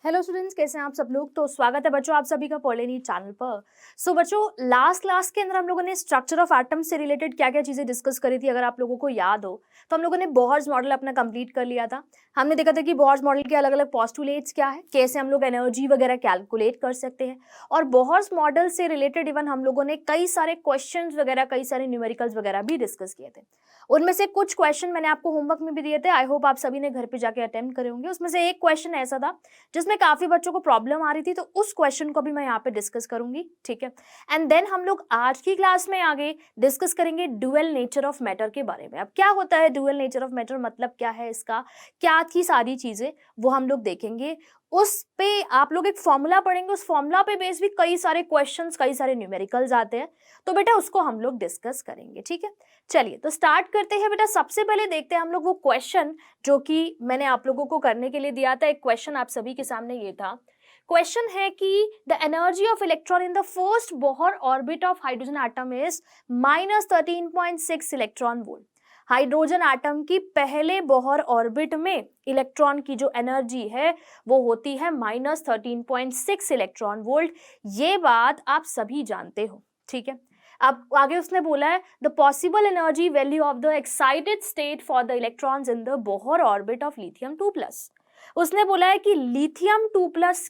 Hello students, कैसे हैं आप सब लोग। तो स्वागत है बच्चों आप सभी का पॉलिनी चैनल पर। सो बच्चों, लास्ट क्लास के अंदर हम लोगों ने स्ट्रक्चर ऑफ एटम से रिलेटेड क्या क्या चीजें डिस्कस करी थी। अगर आप लोगों को याद हो तो हम लोगों ने बोहर्स मॉडल अपना कंप्लीट कर लिया था। हमने देखा था कि बोहर्स मॉडल के अलग अलग पोस्टुलेट्स क्या है, कैसे हम लोग एनर्जी वगैरह कैलकुलेट कर सकते हैं, और बोहर्स मॉडल से रिलेटेड इवन हम लोगों ने कई सारे क्वेश्चन वगैरह, कई सारे न्यूमेरिकल्स वगैरह भी डिस्कस किए थे। उनमें से कुछ क्वेश्चन मैंने आपको होमवर्क में भी दिए थे। आई होप आप सभी ने घर पे जाके अटेम्प्ट करे होंगे। उसमें से एक क्वेश्चन ऐसा था जिसमें काफी बच्चों को प्रॉब्लम आ रही थी, तो उस क्वेश्चन को भी मैं यहाँ पे डिस्कस करूंगी, ठीक है। एंड देन हम लोग आज की क्लास में आगे डिस्कस करेंगे ड्यूअल नेचर ऑफ मैटर के बारे में। अब क्या होता है ड्यूअल नेचर ऑफ मैटर, मतलब क्या है इसका, क्या थी सारी चीजें, वो हम लोग देखेंगे। उस पे आप लोग एक फॉर्मूला पढ़ेंगे, उस फॉर्मूला पे बेस भी कई सारे क्वेश्चंस, कई सारे न्यूमेरिकल्स आते हैं। तो बेटा उसको हम लोग डिस्कस करेंगे, ठीक है। चलिए तो स्टार्ट करते हैं बेटा। सबसे पहले देखते हैं हम लोग वो क्वेश्चन जो कि मैंने आप लोगों को करने के लिए दिया था। एक क्वेश्चन आप सभी के सामने ये था। क्वेश्चन है कि the energy of electron in the first Bohr orbit of hydrogen atom is -13.6 electron volt. Hydrogen atom की पहले बोहर ऑर्बिट में इलेक्ट्रॉन की जो एनर्जी है वो होती है -13.6 इलेक्ट्रॉन वोल्ट। ये बात आप सभी जानते हो, ठीक है। अब आगे उसने बोला है the possible energy value of the excited state for the electrons in the Bohr orbit of lithium 2+। उसने बोला है कि लिथियम 2+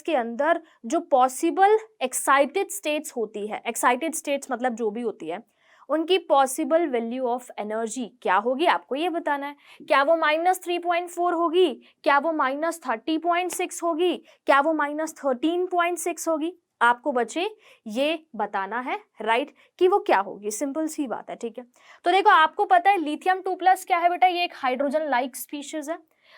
के अंदर जो पॉसिबल एक्साइटेड स्टेट्स होती है, एक्साइटेड स्टेट्स मतलब जो भी होती है, उनकी पॉसिबल वैल्यू ऑफ एनर्जी क्या होगी, आपको ये बताना है। क्या वो -3.4 होगी, क्या वो -30.6 होगी, क्या वो -13.6 होगी, आपको बच्चे ये बताना है, राइट, कि वो क्या होगी। सिंपल सी बात है, ठीक है। तो देखो आपको पता है लिथियम 2+ क्या है बेटा, ये एक हाइड्रोजन लाइक स्पीशीज है।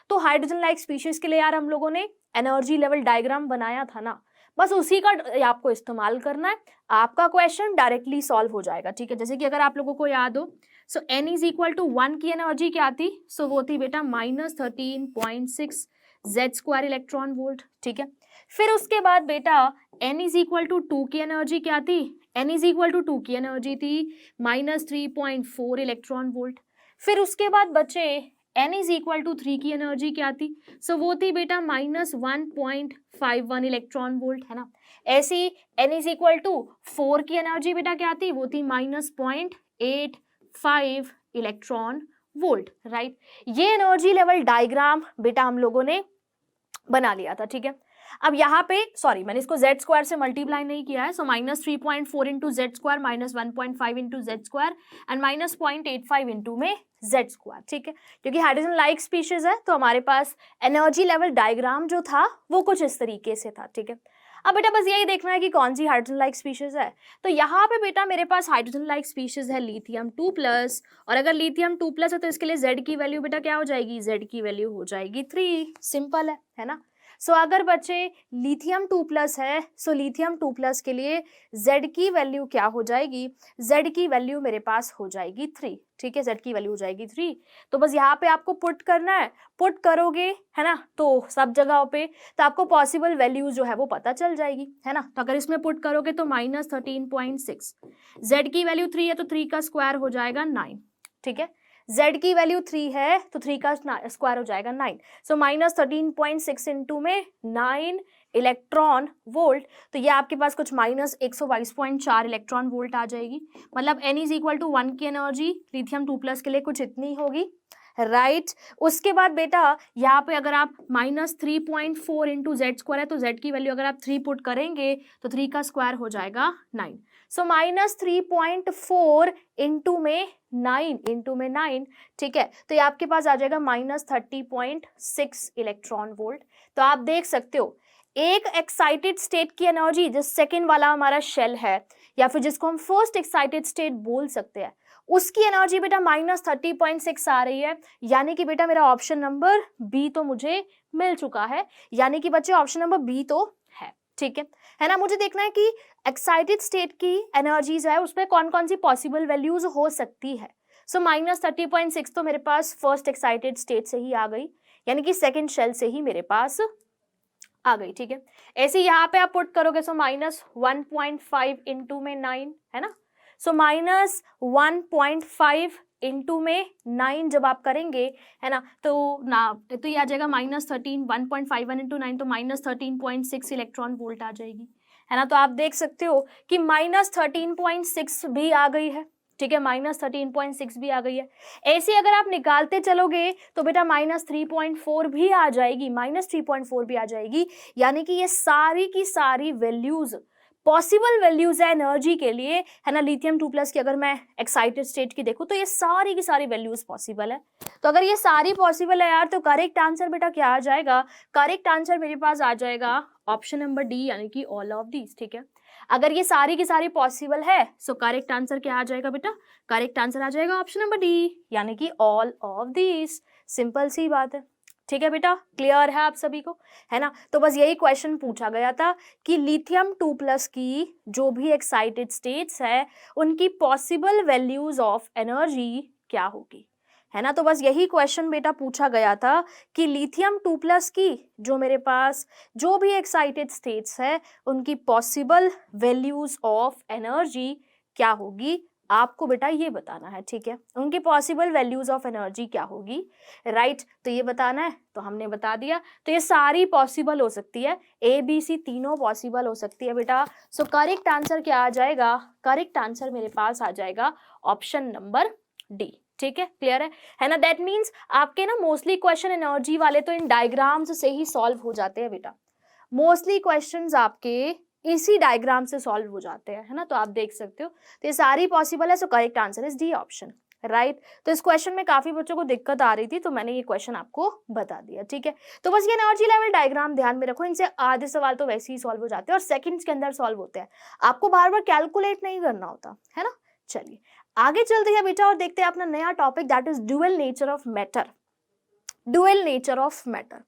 तो हाइड्रोजन लाइक स्पीशीज के लिए यार हम लोगों ने एनर्जी लेवल डायग्राम बनाया था ना, बस उसी का आपको इस्तेमाल करना है। आपका क्वेश्चन डायरेक्टली सॉल्व हो जाएगा, ठीक है। जैसे कि अगर आप लोगों को याद हो, सो n इज इक्वल टू 1 की एनर्जी क्या थी, सो वो थी बेटा -13.6 Z² इलेक्ट्रॉन वोल्ट, ठीक है। फिर उसके बाद बेटा n इज इक्वल टू 2 की एनर्जी क्या थी, n इज इक्वल टू 2 की एनर्जी थी -3.4 इलेक्ट्रॉन वोल्ट। फिर उसके बाद बचे n इज इक्वल टू 3 की एनर्जी क्या थी, सो वो थी बेटा -1.51 इलेक्ट्रॉन वोल्ट, है ना। ऐसी n इज इक्वल टू 4 की एनर्जी बेटा क्या थी, वो थी -0.85 इलेक्ट्रॉन वोल्ट, राइट। ये एनर्जी लेवल डायग्राम बेटा हम लोगों ने बना लिया था, ठीक है। अब यहाँ पे सॉरी, मैंने इसको Z² से मल्टीप्लाई नहीं किया है, सो -3.4 into Z² -1.5 into Z² and -0.85 into में Z², ठीक है। क्योंकि हाइड्रोजन लाइक स्पीशीज है तो हमारे पास एनर्जी लेवल डायग्राम जो था वो कुछ इस तरीके से था, ठीक है। अब बेटा बस यही देखना है कि कौन सी हाइड्रोजन लाइक स्पीशीज है। तो यहाँ पे बेटा मेरे पास हाइड्रोजन लाइक स्पीशीज है लिथियम 2+, और अगर लिथियम 2+ है तो इसके लिए Z की वैल्यू बेटा क्या हो जाएगी, Z की वैल्यू हो जाएगी 3। सिंपल है ना। सो अगर बच्चे लिथियम 2+ है, सो लिथियम 2+ के लिए Z की वैल्यू क्या हो जाएगी, Z की वैल्यू मेरे पास हो जाएगी 3, ठीक है। Z की वैल्यू हो जाएगी 3। तो बस यहाँ पे आपको पुट करना है, पुट करोगे है ना, तो सब जगहों पे तो आपको पॉसिबल वैल्यू जो है वो पता चल जाएगी, है ना। तो अगर इसमें पुट करोगे तो -13.6, Z की वैल्यू 3 है तो 3 का स्क्वायर हो जाएगा 9, ठीक है। Z की वैल्यू 3 है तो 3 का स्क्वायर हो जाएगा 9, सो -13.6 इंटू में 9 इलेक्ट्रॉन वोल्ट। तो ये आपके पास कुछ -122.4 इलेक्ट्रॉन वोल्ट आ जाएगी। मतलब n इज इक्वल टू 1 की एनर्जी लिथियम 2+ के लिए कुछ इतनी होगी, राइट। उसके बाद बेटा यहाँ पे अगर आप -3.4 इंटू Z² है तो Z की वैल्यू अगर आप 3 पुट करेंगे तो 3 का स्क्वायर हो जाएगा 9, सो -3.4 इंटू में 9, ठीक है। तो ये आपके पास आ जाएगा -30.6 इलेक्ट्रॉन वोल्ट। तो आप देख सकते हो एक एक्साइटेड स्टेट की एनर्जी, जो सेकेंड वाला हमारा शेल है या फिर जिसको हम फर्स्ट एक्साइटेड स्टेट बोल सकते हैं, उसकी एनर्जी बेटा -30.6 आ रही है। यानी कि बेटा मेरा ऑप्शन नंबर बी तो मुझे मिल चुका है, यानी कि बच्चे ऑप्शन नंबर बी तो है, ठीक है ना। मुझे देखना है कि एक्साइटेड स्टेट की एनर्जीज है उसमें कौन कौन सी पॉसिबल वैल्यूज हो सकती है। सो -30.6 तो मेरे पास फर्स्ट एक्साइटेड स्टेट से ही आ गई, यानी कि सेकेंड शेल से ही मेरे पास आ गई, ठीक है। ऐसे यहाँ पे आप पुट करोगे सो -1.5 इंटू में 9, है ना। सो -1.5 इंटू में 9 जब आप करेंगे, है ना, तो ये आ जाएगा -13, 1.51 इंटू 9 तो -13.6 इलेक्ट्रॉन वोल्ट आ जाएगी, है ना। तो आप देख सकते हो कि -13.6 भी आ गई है, ठीक है, -13.6 भी आ गई है। ऐसे अगर आप निकालते चलोगे तो बेटा -3.4 भी आ जाएगी, -3.4 भी आ जाएगी। यानी कि ये सारी की सारी वैल्यूज पॉसिबल वैल्यूज है एनर्जी के लिए, है ना। लिथियम 2+ की अगर मैं एक्साइटेड स्टेट की देखूं तो ये सारी की सारी वैल्यूज पॉसिबल है। तो अगर ये सारी पॉसिबल है यार, तो करेक्ट आंसर बेटा क्या आ जाएगा? करेक्ट आंसर मेरे पास आ जाएगा ऑप्शन नंबर डी, यानी कि ऑल ऑफ दीज, ठीक है। अगर ये सारी की सारी पॉसिबल है सो करेक्ट आंसर क्या आ जाएगा बेटा? करेक्ट आंसर आ जाएगा ऑप्शन नंबर डी, यानी कि ऑल ऑफ दीज। सिंपल सी बात है, ठीक है बेटा, क्लियर है आप सभी को, है ना। तो बस यही क्वेश्चन पूछा गया था कि लिथियम 2+ की जो भी एक्साइटेड स्टेट्स है उनकी पॉसिबल वैल्यूज ऑफ एनर्जी क्या होगी, है ना। तो बस यही क्वेश्चन बेटा पूछा गया था कि लिथियम 2+ की जो मेरे पास जो भी एक्साइटेड स्टेट्स है उनकी पॉसिबल वैल्यूज ऑफ एनर्जी क्या होगी, आपको बेटा ये बताना है, ठीक है। उनकी पॉसिबल वैल्यूज ऑफ एनर्जी क्या होगी, राइट। तो ये बताना है, तो हमने बता दिया। तो ये सारी पॉसिबल हो सकती है, ए बी सी तीनों पॉसिबल हो सकती है बेटा। सो करेक्ट आंसर क्या आ जाएगा? करेक्ट आंसर मेरे पास आ जाएगा ऑप्शन नंबर डी, ठीक है, क्लियर है ना। दैट मीन्स आपके ना मोस्टली क्वेश्चन एनर्जी वाले तो इन डायग्राम्स से ही सॉल्व हो जाते हैं बेटा। मोस्टली क्वेश्चंस आपके इसी डायग्राम से सॉल्व हो जाते हैं, है ना। तो आप देख सकते हो, तो ये सारी पॉसिबल है। So correct answer is D option, right. तो इस क्वेश्चन में काफी बच्चों को दिक्कत आ रही थी, तो मैंने ये क्वेश्चन आपको बता दिया, ठीक है। तो बस ये एनर्जी लेवल डायग्राम ध्यान में रखो, इनसे आधे सवाल तो वैसे ही सॉल्व हो जाते हैं और सेकंड्स के अंदर सॉल्व होते हैं, आपको बार बार कैलकुलेट नहीं करना होता, है ना। चलिए आगे चलते हैं बेटा और देखते हैं अपना नया topic, that is dual nature of matter. Dual nature of matter,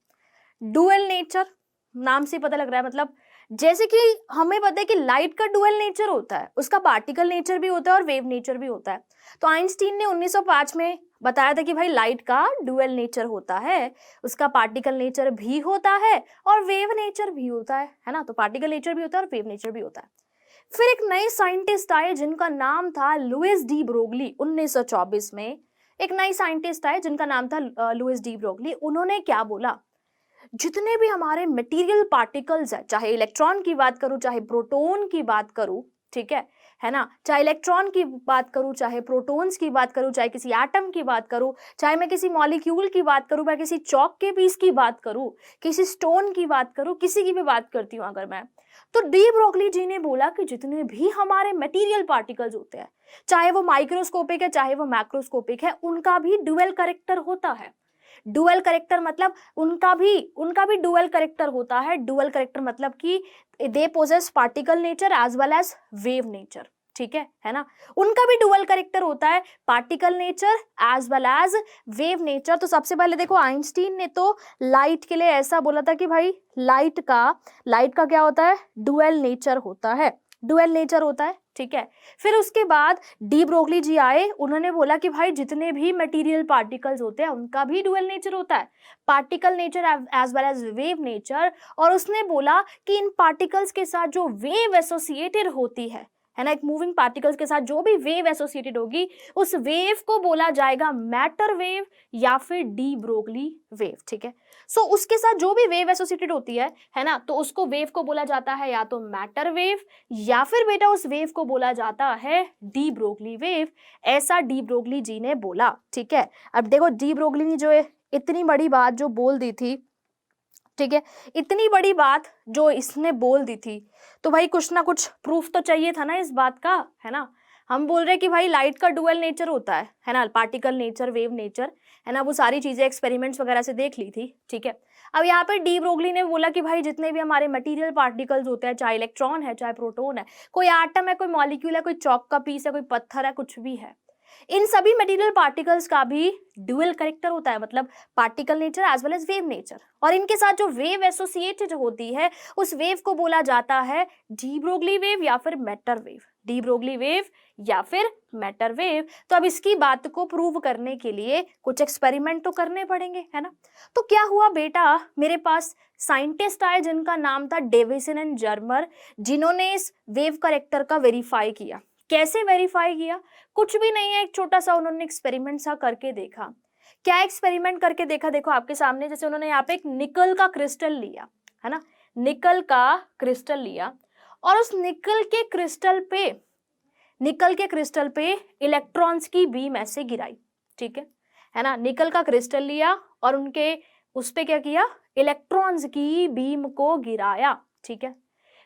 dual nature नाम से पता लग रहा है, मतलब जैसे कि हमें पता है कि लाइट का ड्यूअल नेचर होता है, उसका पार्टिकल नेचर भी होता है और वेव नेचर भी होता है। तो आइंस्टीन ने 1905 में बताया था कि भाई लाइट का ड्यूअल नेचर होता है, उसका पार्टिकल नेचर भी होता है और वेव नेचर भी होता है ना। तो पार्टिकल नेचर भी होता है और वेव नेचर भी होता है। फिर एक नए साइंटिस्ट आए जिनका नाम था लुइस डी ब्रोगली। 1924 में एक नई साइंटिस्ट आए जिनका नाम था लुइस डी ब्रोगली। उन्होंने क्या बोला, जितने भी हमारे मटेरियल पार्टिकल्स है, चाहे इलेक्ट्रॉन की बात करूं चाहे प्रोटॉन की बात करूं, ठीक है ना, चाहे इलेक्ट्रॉन की बात करूं चाहे प्रोटॉन्स की बात करूं, चाहे किसी एटम की बात करूं, चाहे मैं किसी मॉलिक्यूल की बात करूं, मैं किसी चॉक के पीस की बात करूं, किसी स्टोन की बात करूं, किसी की भी बात करती हूं अगर मैं, तो डी ब्रोगली जी ने बोला कि जितने भी हमारे मटेरियल पार्टिकल्स होते हैं, चाहे वो माइक्रोस्कोपिक है चाहे वो मैक्रोस्कोपिक है, उनका भी ड्यूअल कैरेक्टर होता है। डुअल करेक्टर मतलब उनका भी डुअल करेक्टर होता है। डुअल करेक्टर मतलब कि they possess particle nature as well as wave nature, ठीक है ना। उनका भी डुअल करेक्टर होता है, particle nature as well as wave nature. तो सबसे पहले देखो, आइंस्टीन ने तो लाइट के लिए ऐसा बोला था कि भाई लाइट का क्या होता है, डुअल नेचर होता है, डुअल नेचर होता है, ठीक है। फिर उसके बाद डी ब्रोगली जी आए, उन्होंने बोला कि भाई जितने भी मटेरियल पार्टिकल्स होते हैं उनका भी डुअल नेचर होता है, particle nature as well as wave nature. और उसने बोला कि इन पार्टिकल्स के साथ जो वेव एसोसिएटेड होती है ना, एक मूविंग पार्टिकल्स के साथ जो भी वेव एसोसिएटेड होगी उस वेव को बोला जाएगा मैटर वेव या फिर डी ब्रोगली वेव, ठीक है। सो उसके साथ जो भी वेव एसोसिएटेड होती है ना, तो उसको वेव को बोला जाता है या तो मैटर वेव या फिर बेटा उस वेव को बोला जाता है डी ब्रोगली वेव। ऐसा डी ब्रोगली जी ने बोला, ठीक है। अब देखो डी ब्रोगली ने जो इतनी बड़ी बात जो बोल दी थी, ठीक है, इतनी बड़ी बात जो इसने बोल दी थी, तो भाई कुछ ना कुछ प्रूफ तो चाहिए था ना इस बात का, है ना। हम बोल रहे हैं कि भाई लाइट का डुअल नेचर होता है ना, पार्टिकल नेचर वेव नेचर, है ना। वो सारी चीजें एक्सपेरिमेंट्स वगैरह से देख ली थी, ठीक है। अब यहाँ पे डी ब्रोगली ने बोला कि भाई जितने भी हमारे मटेरियल पार्टिकल्स होते हैं, चाहे इलेक्ट्रॉन है चाहे प्रोटॉन है, कोई एटम है, कोई मॉलिक्यूल है, कोई चॉक का पीस है, कोई पत्थर है, कुछ भी है, इन सभी मटेरियल पार्टिकल्स का भी ड्यूअल कैरेक्टर होता है, मतलब particle nature as well as wave nature. और इनके साथ जो वेव एसोसिएटेड होती है उस वेव को बोला जाता है डी ब्रोगली वेव या फिर matter wave, de Broglie wave या फिर मैटर वेव। तो अब इसकी बात को प्रूव करने के लिए कुछ एक्सपेरिमेंट तो करने पड़ेंगे, है ना। तो क्या हुआ बेटा, मेरे पास साइंटिस्ट आए जिनका नाम था डेविसन एंड जर्मर, जिन्होंने इस वेव कैरेक्टर का वेरीफाई किया, कैसे वेरीफाई किया? कुछ भी नहीं है, एक छोटा सा उन्होंने एक्सपेरिमेंट सा करके देखा। क्या एक्सपेरिमेंट करके देखा? देखो आपके सामने, जैसे उन्होंने यहाँ पे एक निकल का क्रिस्टल लिया, है ना, निकल का क्रिस्टल लिया और उस निकल के क्रिस्टल पे इलेक्ट्रॉन्स की बीम ऐसे गिराई, ठीक है ना। निकल का क्रिस्टल लिया और उनके उस पे क्या किया? इलेक्ट्रॉन्स की बीम को गिराया, ठीक है।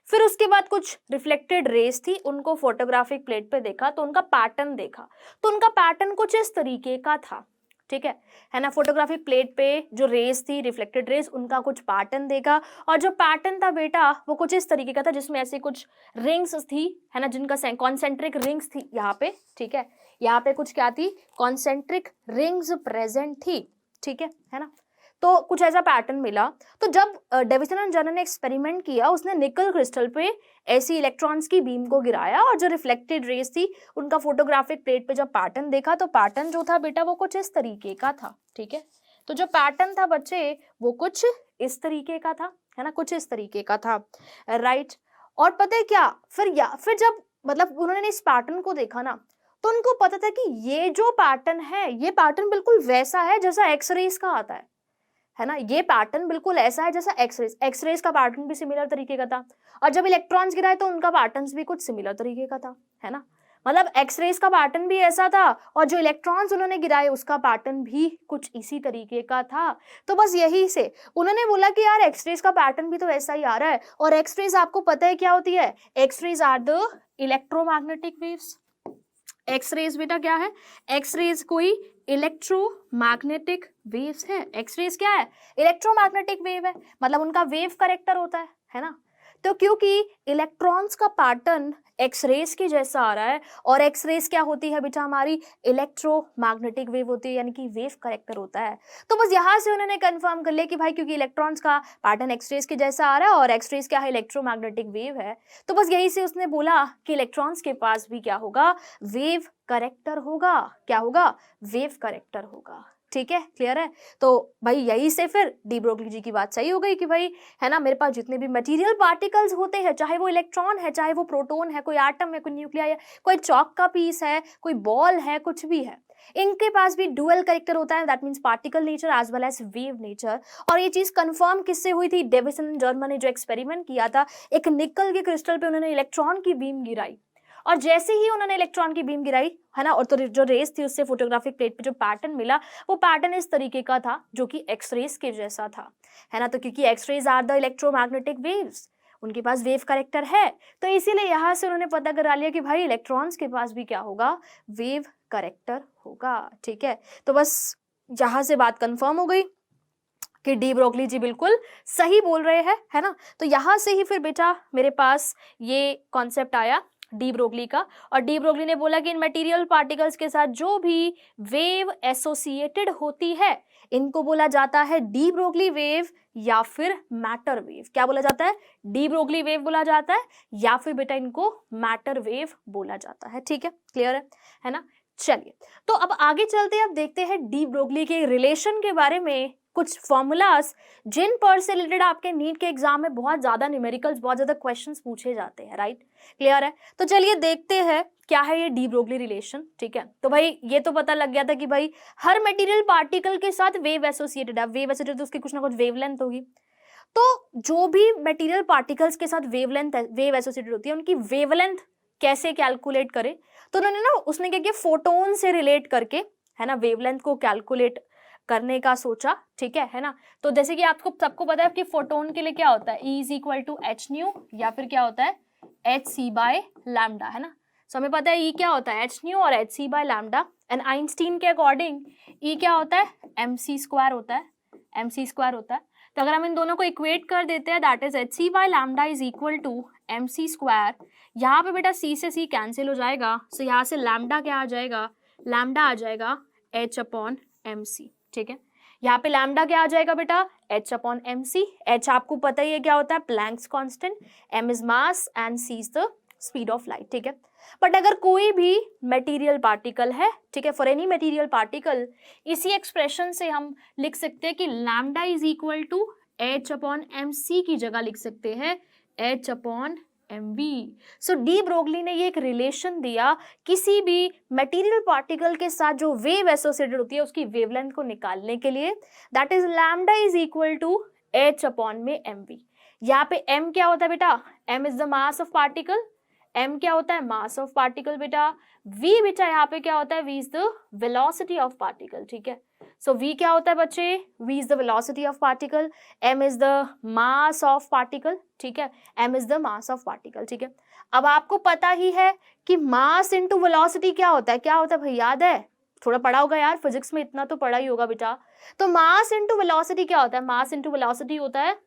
फिर उसके बाद कुछ रिफ्लेक्टेड रेस थी, उनको फोटोग्राफिक प्लेट पे देखा तो उनका पैटर्न देखा, तो उनका पैटर्न कुछ इस तरीके का था, ठीक है ना। फोटोग्राफिक प्लेट पे जो रेस थी, रिफ्लेक्टेड रेस, उनका कुछ पैटर्न देखा और जो पैटर्न था बेटा वो कुछ इस तरीके का था, जिसमें ऐसे कुछ रिंग्स थी, है ना, जिनका कॉन्सेंट्रिक रिंग्स थी यहाँ पे, ठीक है। यहाँ पे कुछ क्या थी? कॉन्सेंट्रिक रिंग्स प्रेजेंट थी, ठीक है ना। तो कुछ ऐसा पैटर्न मिला। तो जब डेविसन एंड जर्नर ने एक्सपेरिमेंट किया, उसने निकल क्रिस्टल पे ऐसी इलेक्ट्रॉन्स की बीम को गिराया और जो रिफ्लेक्टेड रेस थी उनका फोटोग्राफिक प्लेट पे जब पैटर्न देखा तो पैटर्न जो था बेटा वो कुछ इस तरीके का था, ठीक है। तो जो पैटर्न था बच्चे वो कुछ इस तरीके का था, है ना, कुछ इस तरीके का था, राइट। और पता है क्या, फिर जब मतलब उन्होंने इस पैटर्न को देखा ना, तो उनको पता था कि ये जो पैटर्न है, ये पैटर्न बिल्कुल वैसा है जैसा एक्सरेज का आता है ना। ये पैटर्न बिल्कुल ऐसा है जैसा एक्सरेज का पैटर्न भी सिमिलर तरीके का था, और जब इलेक्ट्रॉन्स गिराए तो उनका पैटर्न भी कुछ सिमिलर तरीके का था, है ना। मतलब एक्सरेज का पैटर्न भी ऐसा था और जो इलेक्ट्रॉन्स उन्होंने गिराए उसका पैटर्न भी कुछ इसी तरीके का था। तो बस यही से उन्होंने बोला कि यार एक्सरेज का पैटर्न भी तो ऐसा ही आ रहा है। और एक्सरेज आपको पता है क्या होती है? X rays are the electromagnetic waves. X rays बेटा क्या है? एक्सरेज कोई इलेक्ट्रोमैग्नेटिक वेव्स है। एक्सरेज क्या है? इलेक्ट्रोमैग्नेटिक वेव है, मतलब उनका वेव करेक्टर होता है ना। तो क्योंकि इलेक्ट्रॉन्स का पैटर्न एक्सरेज के जैसा आ रहा है और एक्सरेज क्या होती है बेटा? हमारी इलेक्ट्रोमैग्नेटिक वेव होती है, यानी कि वेव करेक्टर होता है। तो बस यहाँ से उन्होंने कंफर्म कर लिया कि भाई क्योंकि इलेक्ट्रॉन्स का पैटर्न एक्सरेज के जैसा आ रहा है और एक्सरेज क्या है? इलेक्ट्रोमैग्नेटिक वेव है। तो बस यही से उसने बोला कि इलेक्ट्रॉन्स के पास भी क्या होगा? वेव करेक्टर होगा। क्या होगा? वेव करेक्टर होगा, ठीक है, क्लियर है। तो भाई यही से फिर डी ब्रोगली जी की बात सही हो गई कि भाई, है ना, मेरे पास जितने भी मटेरियल पार्टिकल्स होते हैं, चाहे वो इलेक्ट्रॉन है, चाहे वो प्रोटॉन है, कोई एटम है, कोई न्यूक्लियाई है, कोई चॉक का पीस है, कोई बॉल है, कुछ भी है, इनके पास भी डुअल करेक्टर होता है, that means particle nature as well as wave nature. और ये चीज कंफर्म किससे हुई थी? डेविसन जर्मन ने जो एक्सपेरिमेंट किया था, एक निकल के क्रिस्टल पे उन्होंने इलेक्ट्रॉन की बीम गिराई और जैसे ही उन्होंने इलेक्ट्रॉन की बीम गिराई, है ना, और तो जो रेस थी उससे फोटोग्राफिक प्लेट पे जो पैटर्न मिला वो पैटर्न इस तरीके का था जो कि एक्सरेज के जैसा था, है ना। तो क्योंकि X rays are the electromagnetic waves, उनके पास वेव करेक्टर है, तो इसीलिए यहाँ से उन्होंने पता करा लिया कि भाई इलेक्ट्रॉन्स के पास भी क्या होगा? वेव करेक्टर होगा, ठीक है। तो बस यहाँ से बात कंफर्म हो गई कि डी ब्रोगली जी बिल्कुल सही बोल रहे हैं, है ना। तो यहाँ से ही फिर बेटा मेरे पास ये कॉन्सेप्ट आया डी ब्रोगली का, और डी ब्रोगली ने बोला कि इन मटेरियल पार्टिकल्स के साथ जो भी वेव एसोसिएटेड होती है इनको बोला जाता है डी ब्रोगली वेव या फिर मैटर वेव। क्या बोला जाता है? डी ब्रोगली वेव बोला जाता है या फिर बेटा इनको मैटर वेव बोला जाता है, ठीक है, क्लियर है ना। चलिए तो अब आगे चलते हैं, अब देखते हैं डी ब्रोगली के रिलेशन के बारे में कुछ फॉर्मूलाज जिन पर से रिलेटेड आपके नीट के एग्जाम में बहुत ज्यादा न्यूमेरिकल्स, बहुत ज्यादा क्वेश्चंस पूछे जाते हैं, राइट, क्लियर है। तो चलिए देखते हैं क्या है ये डी ब्रोगली रिलेशन, ठीक है। तो भाई ये तो पता लग गया था कि भाई हर मटेरियल पार्टिकल के साथ वेव एसोसिएटेड है, वेव एसोसिएटेड तो उसकी कुछ ना कुछ वेवलेंथ होगी। तो जो भी मटेरियल पार्टिकल्स के साथ वेव एसोसिएटेड होती है उनकी वेवलेंथ कैसे कैलकुलेट करें? तो उन्होंने ना उसने क्या किया, फोटोन से रिलेट करके, है ना, वेवलेंथ को कैलकुलेट करने का सोचा, ठीक है ना। तो जैसे कि आपको सबको पता है कि फोटोन के लिए क्या होता है? E is equal to H nu या फिर क्या होता है? एच सी बाय लैम्डा, है ना। सो हमें पता है E क्या होता है? एच न्यू और H C by lambda. And Einstein के अकॉर्डिंग E क्या होता है? एम सी स्क्वायर होता है, एम सी स्क्वायर होता है। तो अगर हम इन दोनों को इक्वेट कर देते हैं, that is H C by lambda is equal to M C square. यहाँ पे बेटा C से C कैंसिल हो जाएगा, सो यहाँ से लैम्डा क्या आ जाएगा? लैम्डा आ जाएगा H अपॉन एम सी, ठीक है। यहाँ पे लैम्डा क्या आ जाएगा बेटा? H upon M C. H आपको पता ही है क्या होता है? Planck's constant, M is mass and C is the speed of light, ठीक है। बट अगर कोई भी मटेरियल पार्टिकल है, ठीक है, फॉर एनी मटेरियल पार्टिकल, इसी एक्सप्रेशन से हम लिख सकते हैं कि lambda is equal to H upon M C की जगह लिख सकते हैं H upon mv। So de Broglie ने ये एक रिलेशन दिया किसी भी मटेरियल पार्टिकल के साथ जो वेव एसोसिएटेड होती है उसकी वेवलेंथ को निकालने के लिए, that is lambda is equal to h upon में mv। यहाँ पे m क्या होता है बेटा, m is the mass of particle, m क्या होता है, मास ऑफ पार्टिकल बेटा, v बेटा यहाँ पे क्या होता है, v is the velocity of particle, ठीक है। सो v क्या होता है बच्चे, v is the velocity of particle, m is the mass of particle, ठीक है, m is the mass of particle, ठीक है। अब आपको पता ही है कि मास इनटू वेलोसिटी क्या होता है, क्या होता है भाई, याद है, थोड़ा पढ़ा होगा यार, फिजिक्स में इतना तो पढ़ा ही होगा बेटा। तो मास इनटू वेलोसिटी क्या होता है, मास इनटू वेलोसिटी होता है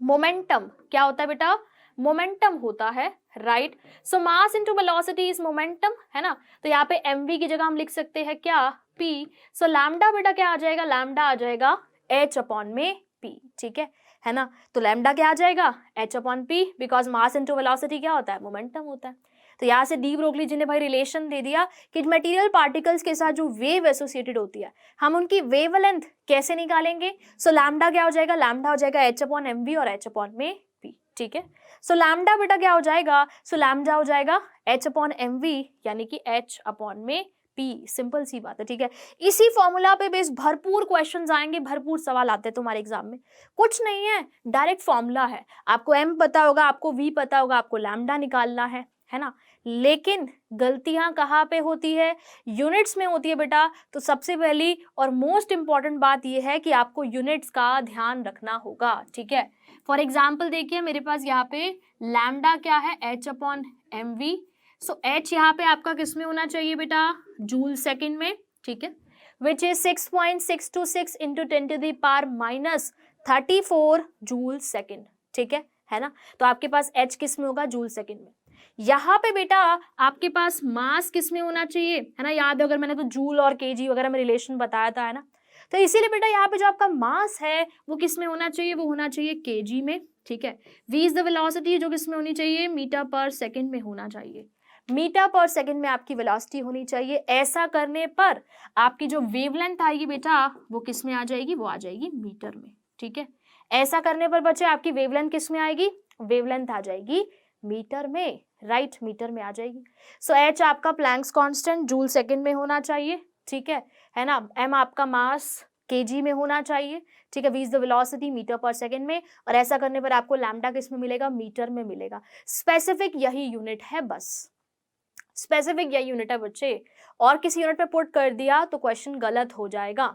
मोमेंटम, क्या होता है बेटा, मोमेंटम होता है, right. So mass into velocity is momentum, है ना। तो यहाँ पे mv की जगह हम लिख सकते हैं क्या, p। सो लैम्डा बेटा क्या आ जाएगा, लैम्डा आ जाएगा h अपॉन में p, ठीक है ना। तो लैम्डा क्या आ जाएगा, h upon p, because mass into velocity क्या होता है, मोमेंटम होता है। तो यहाँ से डी ब्रोगली जी ने भाई रिलेशन दे दिया कि मटेरियल पार्टिकल्स के साथ जो वेव एसोसिएटेड होती है हम उनकी वेवलेंथ कैसे निकालेंगे। सो लैम्डा क्या हो जाएगा, लैम्डा हो जाएगा h अपॉन mv और h अपॉन में p, ठीक है। सो लैम्डा बेटा क्या हो जाएगा, सो लैम्डा हो जाएगा h अपॉन mv यानी कि h अपॉन में p, सिंपल सी बात है, ठीक है। इसी फॉर्मूला पे बेस भरपूर क्वेश्चंस आएंगे, भरपूर सवाल आते हैं तुम्हारे एग्जाम में। कुछ नहीं है, डायरेक्ट फॉर्मूला है, आपको m पता होगा, आपको v पता होगा, आपको लैम्डा निकालना है ना। लेकिन गलतियां कहाँ पे होती है, यूनिट्स में होती है बेटा। तो सबसे पहली और मोस्ट इंपॉर्टेंट बात यह है कि आपको यूनिट्स का ध्यान रखना होगा, ठीक है। फॉर एग्जाम्पल देखिए मेरे पास यहाँ पे लैम्डा क्या है, h अपॉन mv। सो h यहाँ पे आपका किस में होना चाहिए बेटा, जूल सेकेंड में, ठीक है, which is 6.626 into 10 to the power minus 34 joule second, ठीक है ना। तो आपके पास h किस में होगा, जूल सेकेंड में। यहाँ पे बेटा आपके पास मास किस में होना चाहिए, है ना, याद है अगर मैंने तो जूल और केजी वगैरह में रिलेशन बताया था, है ना। तो इसीलिए बेटा यहाँ पे जो आपका मास है वो किस में होना चाहिए, वो होना चाहिए केजी में, ठीक है। v इज द वेलोसिटी जो किस में होनी चाहिए, मीटर पर सेकेंड में होना चाहिए, मीटर पर सेकेंड में आपकी वेलोसिटी होनी चाहिए। ऐसा करने पर आपकी जो वेवलेंथ आएगी बेटा वो किस में आ जाएगी, वो आ जाएगी मीटर में, ठीक है। ऐसा करने पर बच्चे आपकी वेवलेंथ किस में आएगी, वेवलेंथ आ जाएगी मीटर में, राइट, मीटर में आ जाएगी। सो h आपका प्लैंक्स कांस्टेंट जूल सेकंड में होना चाहिए, ठीक है ना। m आपका मास केजी में होना चाहिए, ठीक है। v is the velocity metre per second में, और ऐसा करने पर आपको लैम्डा किस में मिलेगा, मीटर में मिलेगा। स्पेसिफिक यही यूनिट है, बस स्पेसिफिक यही यूनिट है बच्चे। और किसी यूनिट पे पुट कर दिया तो क्वेश्चन गलत हो जाएगा।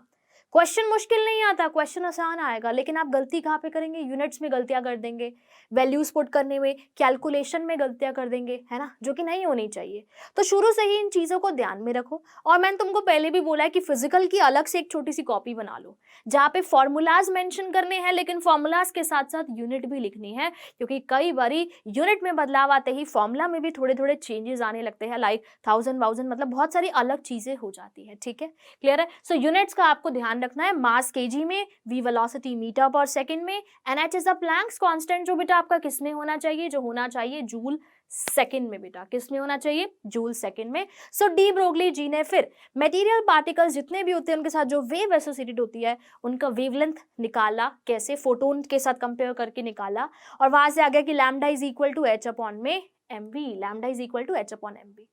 क्वेश्चन मुश्किल नहीं आता, क्वेश्चन आसान आएगा, लेकिन आप गलती कहाँ पे करेंगे, यूनिट्स में गलतियां कर देंगे, वैल्यूज पुट करने में, कैलकुलेशन में गलतियां कर देंगे, है ना, जो कि नहीं होनी चाहिए। तो शुरू से ही इन चीज़ों को ध्यान में रखो। और मैंने तुमको पहले भी बोला है कि फिजिकल की अलग से एक छोटी सी कॉपी बना लो जहाँ पे फॉर्मूलाज मेंशन करने हैं, लेकिन फॉर्मूलाज के साथ साथ यूनिट भी लिखनी है, क्योंकि कई बारी यूनिट में बदलाव आते ही फॉर्मूला में भी थोड़े थोड़े चेंजेस आने लगते हैं, लाइक 1000 1000 मतलब बहुत सारी अलग चीजें हो जाती है, ठीक है, क्लियर है। सो यूनिट्स का आपको ध्यान रखना है, मास केजी में, v velocity metre per second में, and h is the Planck's constant जो बेटा आपका किस में होना चाहिए, जो होना चाहिए जूल सेकंड में, बेटा किस में होना चाहिए, जूल सेकंड में। सो डी ब्रोगली जी ने फिर मटेरियल पार्टिकल्स जितने भी होते हैं उनके साथ जो वेव एसोसिएटेड होती है उनका वेवलेंथ निकाला, कैसे, फोटोन के साथ कंपेयर करके निकाला, और वहां से आ गया कि lambda is equal to h upon में mv, lambda is equal to h upon mv।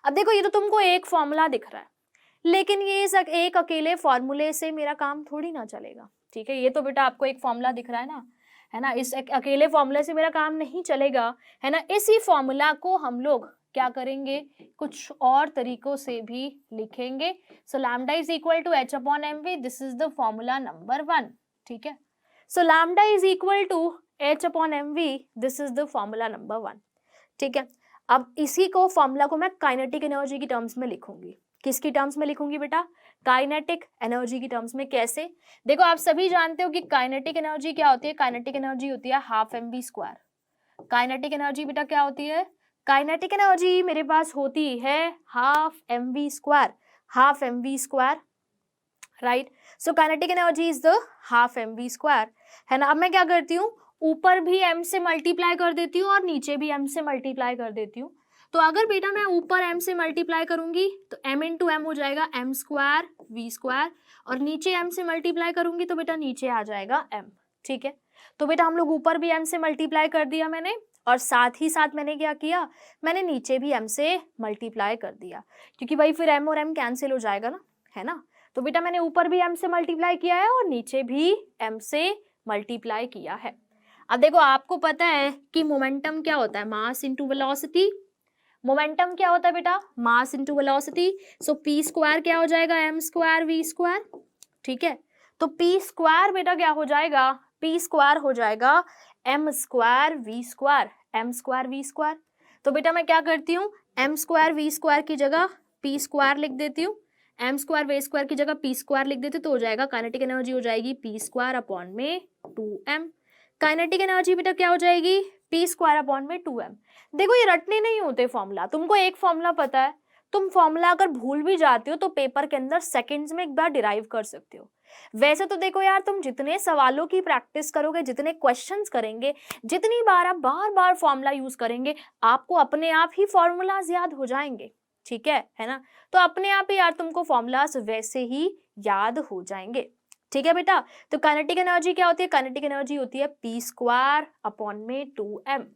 अब देखो ये तो तुमको एक फॉर्मूला दिख रहा है, लेकिन ये एक अकेले फॉर्मूले से मेरा काम थोड़ी ना चलेगा, ठीक है। ये तो बेटा आपको एक फॉर्मूला दिख रहा है ना, इस अकेले फॉर्मूले से मेरा काम नहीं चलेगा, है ना। इसी फॉर्मूला को हम लोग क्या करेंगे, कुछ और तरीकों से भी लिखेंगे। So lambda is equal to h upon mv, this is the formula number 1, ठीक है। So lambda is equal to h upon mv, this is the formula number 1, ठीक है। अब इसी को फॉर्मूला को मैं काइनेटिक एनर्जी की टर्म्स में लिखूंगी। किसकी टर्म्स में लिखूंगी बेटा, काइनेटिक एनर्जी की टर्म्स में। कैसे, देखो आप सभी जानते हो कि काइनेटिक एनर्जी क्या होती है, काइनेटिक एनर्जी होती है half mv square. Kinetic energy बेटा क्या होती है, काइनेटिक एनर्जी मेरे पास होती है half mv square, half mv square, right. So kinetic energy is the half mv square, है ना। अब मैं क्या करती हूँ, ऊपर भी m से मल्टीप्लाई कर देती हूँ और नीचे भी m से मल्टीप्लाई कर देती हूँ। तो अगर बेटा मैं ऊपर m से मल्टीप्लाई करूंगी तो m इंटू एम हो जाएगा m स्क्वायर v स्क्वायर, और नीचे m से मल्टीप्लाई करूंगी तो बेटा नीचे आ जाएगा m, ठीक है। तो बेटा हम लोग ऊपर भी m से मल्टीप्लाई कर दिया मैंने और साथ ही साथ मैंने क्या किया, मैंने नीचे भी m से मल्टीप्लाई कर दिया, क्योंकि भाई फिर m और m कैंसिल हो जाएगा ना, है ना। तो बेटा मैंने ऊपर भी m से मल्टीप्लाई किया है और नीचे भी m से मल्टीप्लाई किया है। अब देखो आपको पता है कि मोमेंटम क्या होता है, मास इंटू वेलोसिटी। मोमेंटम क्या होता है बेटा, मास इंटू वेलोसिटी। सो पी स्क्वायर क्या हो जाएगा, एम स्क्वायर वी स्क्वायर, ठीक है। तो पी स्क्वायर बेटा क्या हो जाएगा, पी स्क्वायर हो जाएगा M square V square, M square V square. तो बेटा मैं क्या करती हूँ, एम स्क्वायर वी स्क्वायर की जगह पी स्क्वायर लिख देती हूँ, एम स्क्वायर वी स्क्वायर की जगह पी स्क्वायर लिख देती हूँ, तो हो जाएगा काइनेटिक एनर्जी हो जाएगी पी स्क्वायर अपॉन में 2m। काइनेटिक एनर्जी बेटा क्या हो जाएगी, पी स्क्वायर अपॉन में 2m। देखो ये रटने नहीं होते फॉर्मूला, तुमको एक फॉर्मूला पता है, तुम फॉर्मूला अगर भूल भी जाते हो तो पेपर के अंदर सेकंड्स में एक बार डिराइव कर सकते हो। वैसे तो देखो यार, तुम जितने सवालों की प्रैक्टिस करोगे, जितने क्वेश्चंस करेंगे, जितनी बार आप बार बार फॉर्मूला यूज करेंगे, आपको अपने आप ही फॉर्मूलाज याद हो जाएंगे, ठीक है ना। तो अपने आप ही यार तुमको फॉर्मूलाज वैसे ही याद हो जाएंगे, ठीक है बेटा। तो काइनेटिक एनर्जी क्या होती है, काइनेटिक एनर्जी होती है पी स्क्वायर अपॉन में 2m।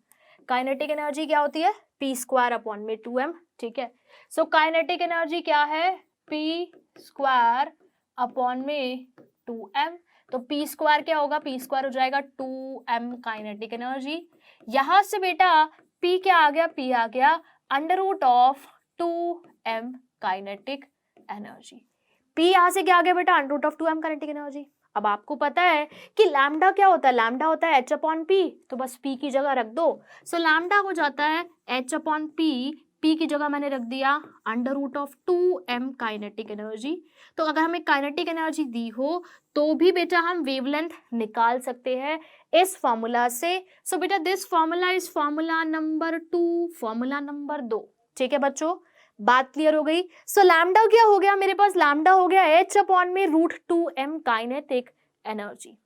काइनेटिक एनर्जी क्या होती है, पी स्क्वायर अपॉन में 2m, ठीक है। सो काइनेटिक एनर्जी क्या है, पी स्क्वायर अपॉन में 2m। तो पी स्क्वायर क्या होगा, पी स्क्वायर हो जाएगा 2m काइनेटिक एनर्जी। यहां से बेटा p क्या आ गया, p आ गया under root of 2m kinetic energy. p यहां से क्या आ गया बेटा, under root of 2m kinetic energy. अब आपको पता है कि लैम्डा क्या होता है, लैम्डा होता है h अपॉन p, तो बस p की जगह रख दो। सो लैम्डा हो जाता है h अपॉन p, p की जगह मैंने रख दिया under root of 2m kinetic energy. तो अगर हमें काइनेटिक एनर्जी दी हो तो भी बेटा हम वेवलेंथ निकाल सकते हैं इस फॉर्मूला से। सो बेटा this formula is formula number 2, formula number 2, ठीक है बच्चों, बात क्लियर हो गई। सो लैम्डा क्या हो गया मेरे पास, लैम्डा हो गया h अपॉन में root 2m kinetic energy,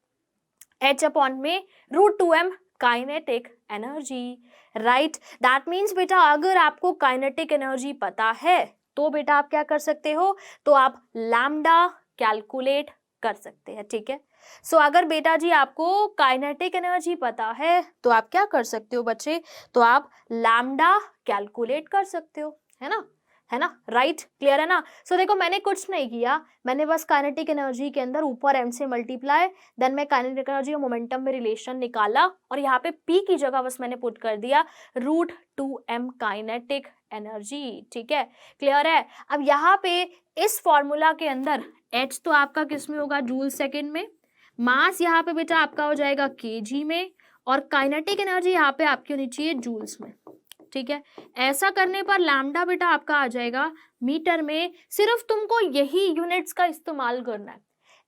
h upon में root 2m kinetic energy, right. That means बेटा अगर आपको काइनेटिक एनर्जी पता है तो बेटा आप क्या कर सकते हो, तो आप लैम्डा कैलकुलेट कर सकते हैं, ठीक है। सो अगर बेटा जी आपको काइनेटिक एनर्जी पता है तो आप क्या कर सकते हो बच्चे, तो आप लैम्डा कैलकुलेट कर सकते हो, है ना, है ना, राइट, क्लियर है ना। सो देखो मैंने कुछ नहीं किया, मैंने बस काइनेटिक एनर्जी के अंदर ऊपर m से मल्टीप्लाई, देन मैं काइनेटिक एनर्जी और मोमेंटम में रिलेशन निकाला और यहाँ पे p की जगह बस मैंने पुट कर दिया रूट 2m काइनेटिक एनर्जी, ठीक है, क्लियर है। अब यहाँ पे इस फॉर्मूला के अंदर h तो आपका किस में होगा, जूल सेकेंड में, मास यहाँ पे बेटा आपका हो जाएगा kg में, और काइनेटिक एनर्जी यहाँ पे आपकी होनी चाहिए जूल्स में, ठीक है। ऐसा करने पर लैम्डा बेटा आपका आ जाएगा मीटर में। सिर्फ तुमको यही यूनिट्स का इस्तेमाल करना है,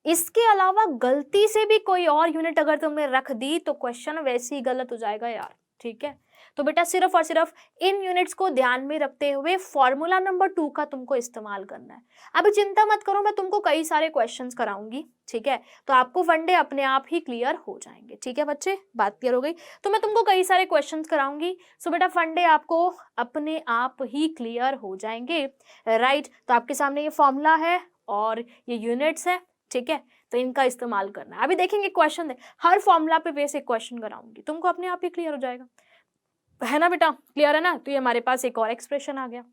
इसके अलावा गलती से भी कोई और यूनिट अगर तुमने रख दी तो क्वेश्चन वैसे ही गलत हो जाएगा यार, ठीक है। तो बेटा सिर्फ और सिर्फ इन यूनिट्स को ध्यान में रखते हुए फॉर्मूला नंबर 2 का तुमको इस्तेमाल करना है। अभी चिंता मत करो, मैं तुमको कई सारे क्वेश्चंस कराऊंगी, ठीक है, तो आपको वनडे अपने आप ही क्लियर हो जाएंगे, ठीक है बच्चे, बात क्लियर हो गई। तो मैं तुमको कई सारे क्वेश्चंस कराऊंगी, सो बेटा फंडे आपको अपने आप ही क्लियर हो जाएंगे, राइट। तो आपके सामने ये फॉर्मूला है और ये यूनिट्स है, ठीक है, तो इनका इस्तेमाल करना है। अभी देखेंगे क्वेश्चन, हर फॉर्मूला पे बेसिक क्वेश्चन कराऊंगी, तुमको अपने आप ही क्लियर हो जाएगा, है ना बेटा, क्लियर है ना। तो ये हमारे पास एक और एक्सप्रेशन आ गया,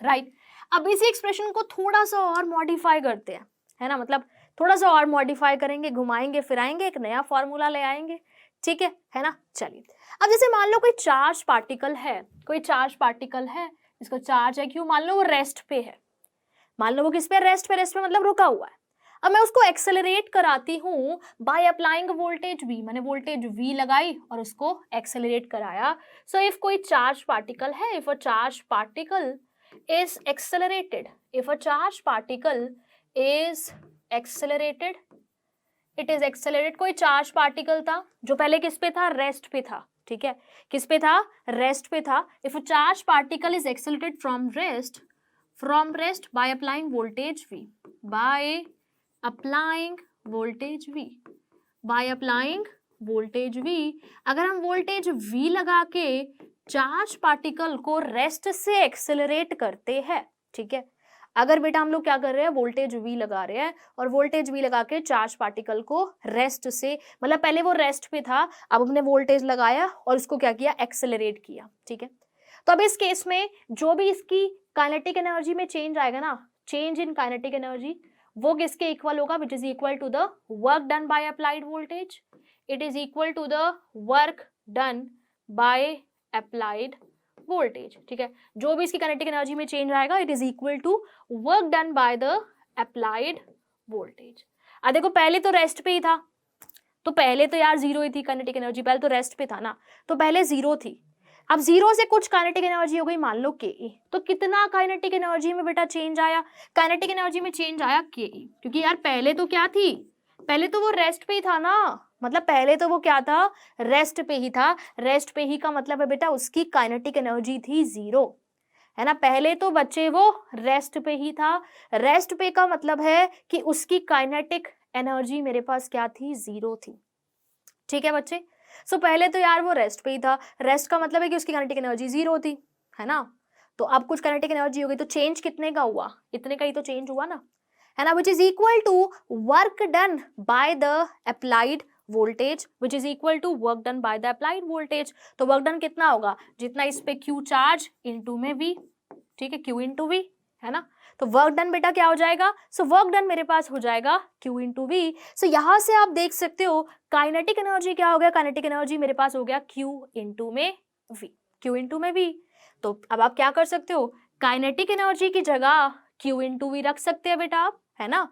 राइट। अब इसी एक्सप्रेशन को थोड़ा सा और मॉडिफाई करते हैं, है ना, मतलब थोड़ा सा और मॉडिफाई करेंगे, घुमाएंगे फिराएंगे, एक नया फॉर्मूला ले आएंगे, ठीक है ना। चलिए अब जैसे मान लो कोई चार्ज पार्टिकल है, कोई चार्ज पार्टिकल है, इसको चार्ज है क्यों, मान लो वो रेस्ट पे है, मान लो वो किस पे, रेस्ट पे, रेस्ट पे मतलब रुका हुआ है। अब मैं उसको एक्सेलरेट कराती हूँ बाय अप्लाइंग वोल्टेज V, मैंने वोल्टेज V लगाई और उसको एक्सेलरेट कराया। सो इफ कोई चार्ज पार्टिकल है, if a charge particle is accelerated, if a charge particle is accelerated, it is accelerated। कोई चार्ज पार्टिकल था जो पहले किस पे था, रेस्ट पे था, ठीक है, किस पे था, रेस्ट पे था। if a charge particle is accelerated from rest by applying voltage V, by applying voltage V, by applying voltage V, अगर हम वोल्टेज V लगा के चार्ज पार्टिकल को रेस्ट से एक्सेलरेट करते हैं, ठीक है। अगर बेटा हम लोग क्या कर रहे हैं, वोल्टेज V लगा रहे हैं और वोल्टेज V लगा के चार्ज पार्टिकल को रेस्ट से, मतलब पहले वो रेस्ट पे था, अब हमने वोल्टेज लगाया और उसको क्या किया, एक्सेलरेट किया, ठीक है। तो अब इस केस में जो भी इसकी काइनेटिक एनर्जी में चेंज आएगा ना, चेंज इन काइनेटिक एनर्जी, वो किसके इक्वल होगा, which is equal to the work done by applied voltage, it is equal to the work done by applied voltage, ठीक है। जो भी इसकी काइनेटिक एनर्जी में चेंज आएगा it is equal to work done by the applied voltage. अब देखो पहले तो रेस्ट पे ही था, तो पहले तो यार जीरो ही थी काइनेटिक एनर्जी, पहले तो रेस्ट पे था ना, तो पहले जीरो थी। अब जीरो से कुछ काइनेटिक एनर्जी हो गई मान लो के, तो कितना काइनेटिक एनर्जी में बेटा चेंज आया, काइनेटिक एनर्जी में चेंज आया के, क्योंकि यार पहले तो क्या थी, पहले तो वो रेस्ट पे ही था ना, मतलब पहले तो वो क्या था, रेस्ट पे ही था। रेस्ट पे ही का मतलब है बेटा उसकी काइनेटिक एनर्जी थी जीरो, है ना। पहले तो बच्चे वो रेस्ट पे ही था, रेस्ट पे का मतलब है कि उसकी काइनेटिक एनर्जी मेरे पास क्या थी, जीरो थी, ठीक है बच्चे। सो पहले तो यार वो रेस्ट पे ही था, रेस्ट का मतलब है कि उसकी काइनेटिक एनर्जी जीरो थी, है ना। तो अब कुछ काइनेटिक एनर्जी हो गई, तो चेंज कितने का हुआ, इतने का ही तो चेंज हुआ ना, है ना, which is equal to work done by the applied voltage, which is equal to work done by the applied voltage. तो वर्क डन कितना होगा, जितना इस पे क्यू चार्ज इंटू में वी, ठीक है, क्यू इंटू वी, है ना। तो वर्क डन बेटा क्या हो जाएगा, सो वर्क डन मेरे पास हो जाएगा क्यू इंटू वी। सो यहां से आप देख सकते हो काइनेटिक एनर्जी क्या हो गया, काइनेटिक एनर्जी मेरे पास हो गया क्यू इंटू में वी, क्यू इंटू में वी। तो अब आप क्या कर सकते हो, काइनेटिक एनर्जी की जगह क्यू इंटू वी रख सकते हैं बेटा आप, है ना।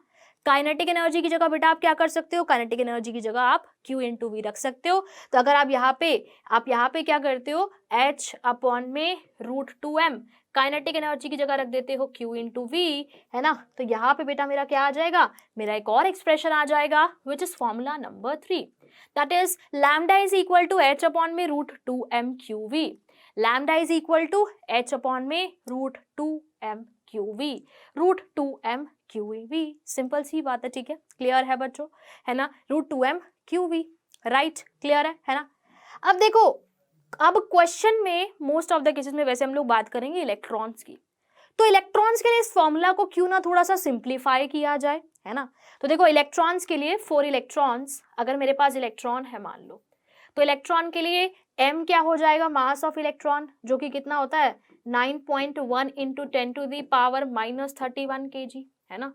काइनेटिक एनर्जी की जगह बेटा आप क्या कर सकते हो, काइनेटिक एनर्जी की जगह आप क्यू इंटू वी रख सकते हो। तो अगर आप यहाँ पे क्या करते हो, h अपॉन में root two M, kinetic energy की जगह रख देते हो क्यू इंटू वी, है ना। तो यहाँ पे बेटा मेरा क्या आ जाएगा, मेरा एक और एक्सप्रेशन आ जाएगा which is formula number 3, that is lambda is equal to h upon में root two M Q V, lambda is equal to h upon में root two M Q V, root two M Q V, simple सी बात है, ठीक है, clear है बच्चों, है ना, root two M Q V, right, clear है ना। अब देखो, अब क्वेश्चन में मोस्ट ऑफ द केसेस में वैसे हम लोग बात करेंगे इलेक्ट्रॉन्स की, तो इलेक्ट्रॉन्स के लिए इस फॉर्मूला को क्यों ना थोड़ा सा सिंप्लीफाई किया जाए, है ना। तो देखो इलेक्ट्रॉन्स के लिए, फॉर इलेक्ट्रॉन्स, अगर मेरे पास इलेक्ट्रॉन है मान लो, तो इलेक्ट्रॉन के लिए m क्या हो जाएगा, मास ऑफ इलेक्ट्रॉन, जो कि कितना होता है 9.1 into 10 to the power minus 31 kg, है ना।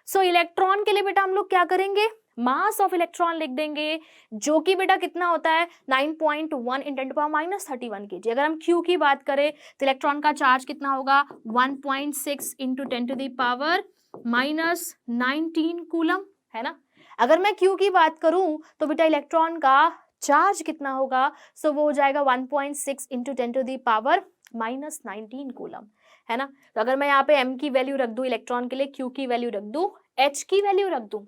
सो इलेक्ट्रॉन के लिए बेटा हम लोग क्या करेंगे, मास ऑफ इलेक्ट्रॉन लिख देंगे, जो कि बेटा कितना होता है 9.1 इन 10 टू पावर माइनस 31 kg। अगर हम Q की बात करें तो इलेक्ट्रॉन का चार्ज कितना होगा 1.6 into 10 to the power minus 19 coulomb, है ना। अगर मैं Q की बात करूं तो बेटा इलेक्ट्रॉन का चार्ज कितना होगा, सो वो हो जाएगा 1.6 into 10 to the power minus 19 coulomb, है ना। तो अगर मैं यहाँ पे m की वैल्यू रख दूं इलेक्ट्रॉन के लिए, q की वैल्यू रख दूं, h की वैल्यू रख दूं,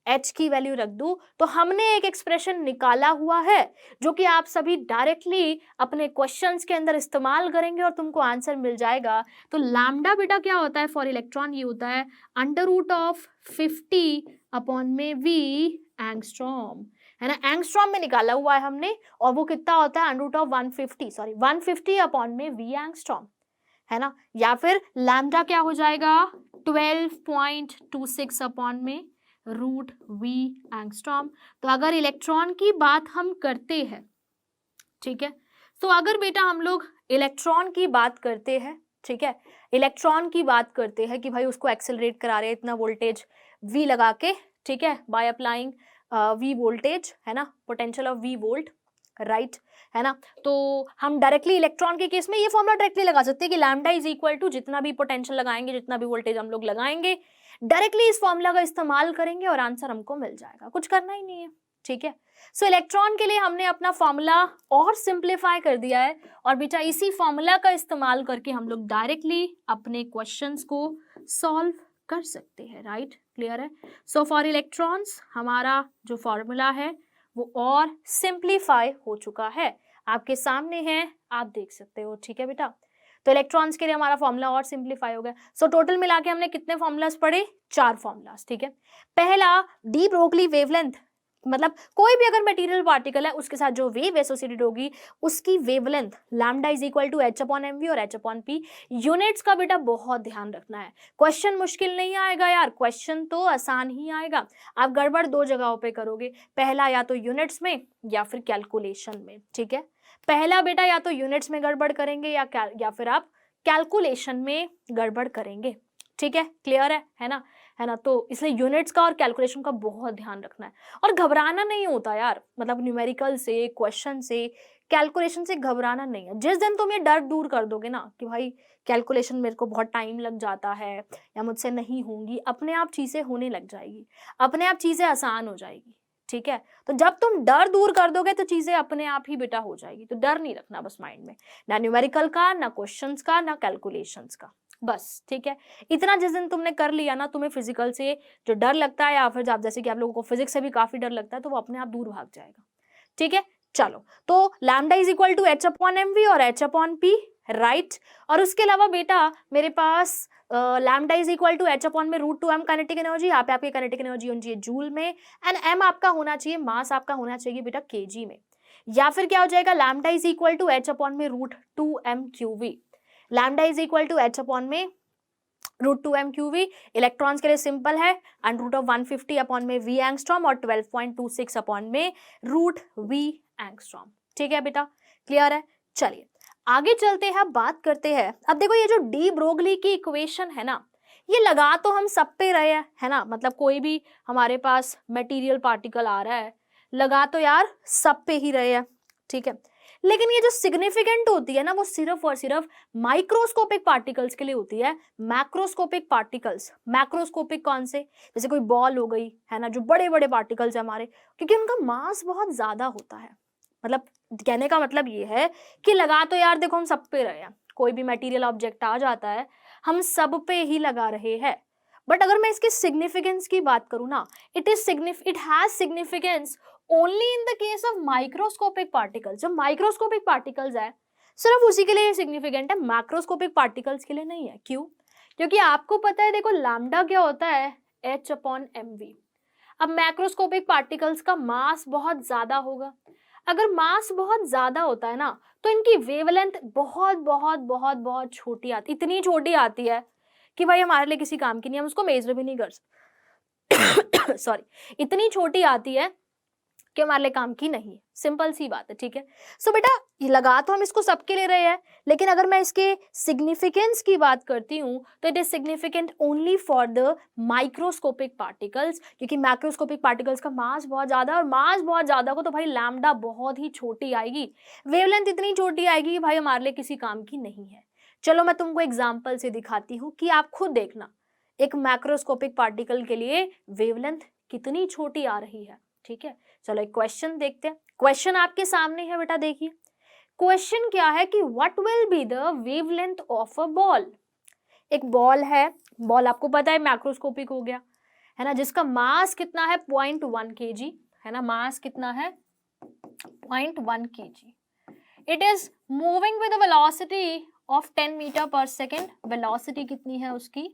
h की वैल्यू रख दूं, तो हमने एक एक्सप्रेशन निकाला हुआ है जो कि आप सभी डायरेक्टली अपने क्वेश्चंस के अंदर इस्तेमाल करेंगे और तुमको आंसर मिल जाएगा। तो लैम्डा बेटा क्या होता है फॉर इलेक्ट्रॉन, ये होता है अंडर रूट ऑफ 50 अपॉन में v एंगस्ट्रॉम, है ना, एंगस्ट्रॉम में निकाला हुआ है हमने, और वो कितना होता है अंडर रूट ऑफ 150 अपॉन में v एंगस्ट्रॉम, है ना। या फिर लैम्डा क्या हो जाएगा 12.26 अपॉन में रूट वी एंगस्ट्रॉम। तो अगर इलेक्ट्रॉन की बात हम करते हैं, ठीक है, तो अगर बेटा हम लोग इलेक्ट्रॉन की बात करते हैं, ठीक है, इलेक्ट्रॉन की बात करते हैं कि भाई उसको एक्सेलरेट करा रहे हैं इतना वोल्टेज V लगा के, ठीक है, बाय अप्लाइंग V वोल्टेज, है ना, potential of V volt, right, है ना। तो हम डायरेक्टली इलेक्ट्रॉन के केस में ये फॉर्मूला डायरेक्टली लगा सकते हैं कि लैम्डा इज इक्वल टू जितना भी पोटेंशियल लगाएंगे, जितना भी वोल्टेज हम लोग लगाएंगे, डायरेक्टली इस फॉर्मूला का इस्तेमाल करेंगे और आंसर हमको मिल जाएगा, कुछ करना ही नहीं है, ठीक है। सो इलेक्ट्रॉन के लिए हमने अपना फॉर्मूला और सिंप्लीफाई कर दिया है, और बेटा इसी फॉर्मूला का इस्तेमाल करके हम लोग डायरेक्टली अपने क्वेश्चंस को सॉल्व कर सकते हैं, राइट, क्लियर है। सो फॉर इलेक्ट्रॉन्स हमारा जो फॉर्मूला है वो और सिंप्लीफाई हो चुका है, आपके सामने है, आप देख सकते हो, ठीक है बेटा। तो इलेक्ट्रॉन्स के लिए हमारा फॉर्मूला और सिंप्लीफाई हो गया। सो टोटल मिला के हमने कितने फॉर्मूलाज पढ़े, 4 फॉर्मूलाज, ठीक है। पहला डी ब्रोगली वेवलेंथ मतलब कोई भी अगर मटेरियल पार्टिकल है उसके साथ जो वेव एसोसिएटेड होगी उसकी wavelength lambda is equal to H upon M V और एच अपॉन पी। यूनिट्स का बेटा बहुत ध्यान रखना है, क्वेश्चन मुश्किल नहीं आएगा यार, क्वेश्चन तो आसान ही आएगा। आप गड़बड़ दो जगहों पे करोगे, पहला या तो यूनिट्स में या फिर कैलकुलेशन में, ठीक है। पहला बेटा या तो यूनिट्स में गड़बड़ करेंगे या फिर आप कैलकुलेशन में गड़बड़ करेंगे, ठीक है, क्लियर है ना, है ना। तो इसलिए यूनिट्स का और कैलकुलेशन का बहुत ध्यान रखना है और घबराना नहीं होता यार, मतलब न्यूमेरिकल से, क्वेश्चन से, कैलकुलेशन से घबराना नहीं है। जिस दिन तुम ये डर दूर कर दोगे ना कि भाई कैलकुलेशन मेरे को बहुत टाइम लग जाता है या मुझसे नहीं होंगी, अपने आप चीजें होने लग जाएगी, अपने आप चीजें आसान हो जाएगी, ठीक है। तो जब तुम डर दूर कर दोगे तो चीजें अपने आप ही बेटा हो जाएगी। तो डर नहीं रखना बस माइंड में, ना न्यूमेरिकल का, ना क्वेश्चंस का, ना कैलकुलेशंस का, बस, ठीक है। इतना जिस दिन तुमने कर लिया ना, तुम्हें फिजिकल से जो डर लगता है या फिर जैसे कि आप लोगों को फिजिक्स से भी काफी डर लगता है, तो वो अपने आप दूर भाग जाएगा, ठीक है। चलो, तो lambda is equal to H upon M V और एच अपॉन पी, राइट। और उसके अलावा बेटा मेरे पास lambda is equal to H upon में root two M kinetic energy, यहाँ पे आपकी काइनेटिक एनर्जी होनी चाहिए जूल में, एंड एम आपका होना चाहिए, मास आपका होना चाहिए बेटा केजी में। या फिर क्या हो जाएगा, lambda is equal to H upon में root two M Q V, lambda is equal to H upon में root two M Q V, electrons के लिए सिंपल है अंड रूट ऑफ 150 अपॉन में वी एंगस्ट्रॉम और 12.26 अपॉन में root we angstrom, ठीक है बेटा, क्लियर है। चलिए आगे चलते हैं, बात करते हैं। अब देखो ये जो डी ब्रोगली की इक्वेशन है ना, ये लगा तो हम सब पे रहे हैं, है ना, मतलब कोई भी हमारे पास मटेरियल पार्टिकल आ रहा है लगा तो यार सब पे ही रहे हैं, ठीक है। लेकिन ये जो सिग्निफिकेंट होती है ना, वो सिर्फ और सिर्फ माइक्रोस्कोपिक पार्टिकल्स के लिए होती है। मैक्रोस्कोपिक पार्टिकल्स, मैक्रोस्कोपिक कौन से, जैसे कोई बॉल हो गई, है ना, जो बड़े बड़े पार्टिकल्स है हमारे, क्योंकि उनका मास बहुत ज्यादा होता है। मतलब कहने का मतलब ये है कि लगा तो यार देखो हम सब पे रहे हैं, कोई भी मटेरियल ऑब्जेक्ट आ जाता है हम सब पे ही लगा रहे हैं। बट अगर मैं इसके सिग्निफिकेंस की बात करूं ना, it has significance only in the case of microscopic particles. जो माइक्रोस्कोपिक पार्टिकल्स है सिर्फ उसी के लिए सिग्निफिकेंट है, मैक्रोस्कोपिक पार्टिकल्स के लिए नहीं है। क्यों? क्योंकि आपको पता है देखो लैम्डा क्या होता है, एच अपॉन एम वी। अब मैक्रोस्कोपिक पार्टिकल्स का मास बहुत ज्यादा होगा, अगर मास बहुत ज्यादा होता है ना तो इनकी वेवलेंथ बहुत बहुत बहुत बहुत छोटी आती, इतनी छोटी आती है कि भाई हमारे लिए किसी काम की नहीं, हम उसको मेजर भी नहीं कर सकते सॉरी, इतनी छोटी आती है कि हमारे लिए काम की नहीं है, सिंपल सी बात है, ठीक है। सो बेटा ये लगा तो हम इसको सबके ले रहे हैं, लेकिन अगर मैं इसके सिग्निफिकेंस की बात करती हूँ तो it is significant only for the microscopic particles, क्योंकि मैक्रोस्कोपिक पार्टिकल्स का मास बहुत ज्यादा, और मास बहुत ज्यादा को तो भाई लैम्डा बहुत ही छोटी आएगी, वेवलेंथ इतनी छोटी आएगी कि भाई हमारे लिए किसी काम की नहीं है। चलो मैं तुमको एग्जाम्पल से दिखाती हूँ कि आप खुद देखना एक मैक्रोस्कोपिक पार्टिकल के लिए वेवलेंथ कितनी छोटी आ रही है, ठीक है। चलो एक क्वेश्चन देखते हैं, क्वेश्चन आपके सामने है बेटा, देखिए क्वेश्चन क्या है कि what will be the wavelength of a ball. एक बॉल है, बॉल आपको पता है मैक्रोस्कोपिक हो गया, है ना, जिसका मास कितना है 0.1 kg, है ना, मास कितना है 0.1 kg। It is moving with velocity of 10 metre per second, velocity कितनी है उसकी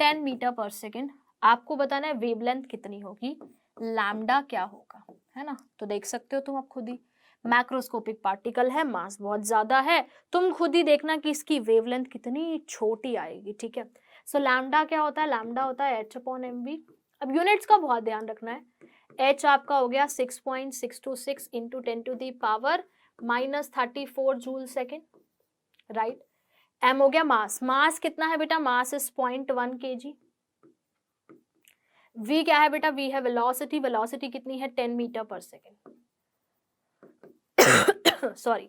10 मीटर पर सेकेंड। आपको बताना है वेवलेंथ कितनी होगी, लैम्डा क्या होगा, है ना। तो देख सकते हो तुम अब खुद ही, मैक्रोस्कोपिक पार्टिकल है, मास बहुत ज्यादा है, तुम खुद ही देखना कि इसकी वेवलेंथ कितनी छोटी आएगी, ठीक है। सो लैम्डा क्या होता है, लैम्डा होता है एच अपॉन एम वी। अब यूनिट्स का बहुत ध्यान रखना है, एच आपका हो गया 6.626 into 10 to the power -34 joule second, right. M हो गया मास, मास कितना है बेटा, मास इज 0.1 kg। v क्या है बेटा, v है वेलोसिटी, वेलोसिटी कितनी है 10 मीटर पर सेकेंड सॉरी,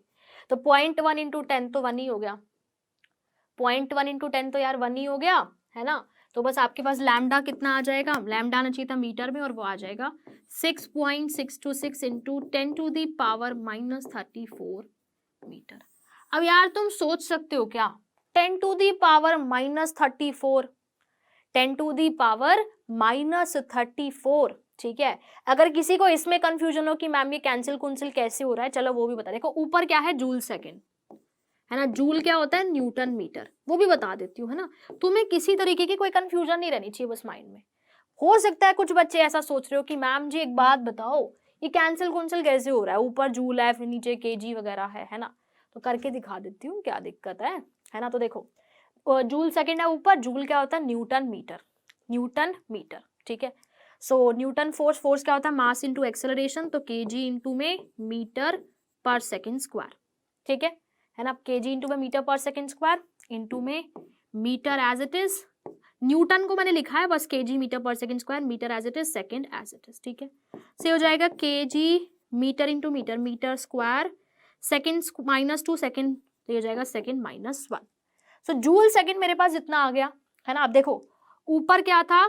तो 0.1 इंटू 10 तो 1 ही हो गया, 0.1 इंटू 10 तो यार 1 ही हो गया, है ना। तो बस आपके पास लैम्डा कितना आ जाएगा, लैम्डा आना चाहिए था मीटर में, और वो आ जाएगा 6.626 into 10 to the power -34 metre. अब यार तुम सोच सकते हो क्या, 10 to the power -34, 10 to the power -34, ठीक है। अगर किसी को इसमें कंफ्यूजन हो कि मैम ये कैंसिल कुंसिल कैसे हो रहा है, चलो वो भी बता, देखो ऊपर क्या है जूल सेकेंड, है ना, जूल क्या होता है न्यूटन मीटर, वो भी बता देती हूँ, है ना। तुम्हें किसी तरीके की कोई कंफ्यूजन नहीं रहनी चाहिए बस माइंड में, हो सकता है कुछ बच्चे ऐसा सोच रहे हो कि मैम जी एक बात बताओ, ये कैंसिल कैसे हो रहा है, ऊपर जूल है फिर नीचे केजी वगैरह है ना। तो करके दिखा देती हूँ क्या दिक्कत है ना। तो देखो जूल सेकंड है ऊपर, जूल क्या होता है न्यूटन मीटर, न्यूटन मीटर, ठीक है। सो न्यूटन फोर्स, फोर्स क्या होता है मास इंटू एक्सेलरेशन, तो केजी इंटू में मीटर पर सेकेंड स्क्वायर, ठीक है ना। केजी इंटू में metre per second square into में metre as it is, newton को मैंने लिखा है बस kg metre per second square, metre as it is, second as it is, ठीक है। से हो जाएगा kg metre into metre, metre square, second -2 second, तो ये हो जाएगा सेकेंड -1। सो जूल सेकेंड मेरे पास इतना आ गया है ना। अब देखो ऊपर क्या था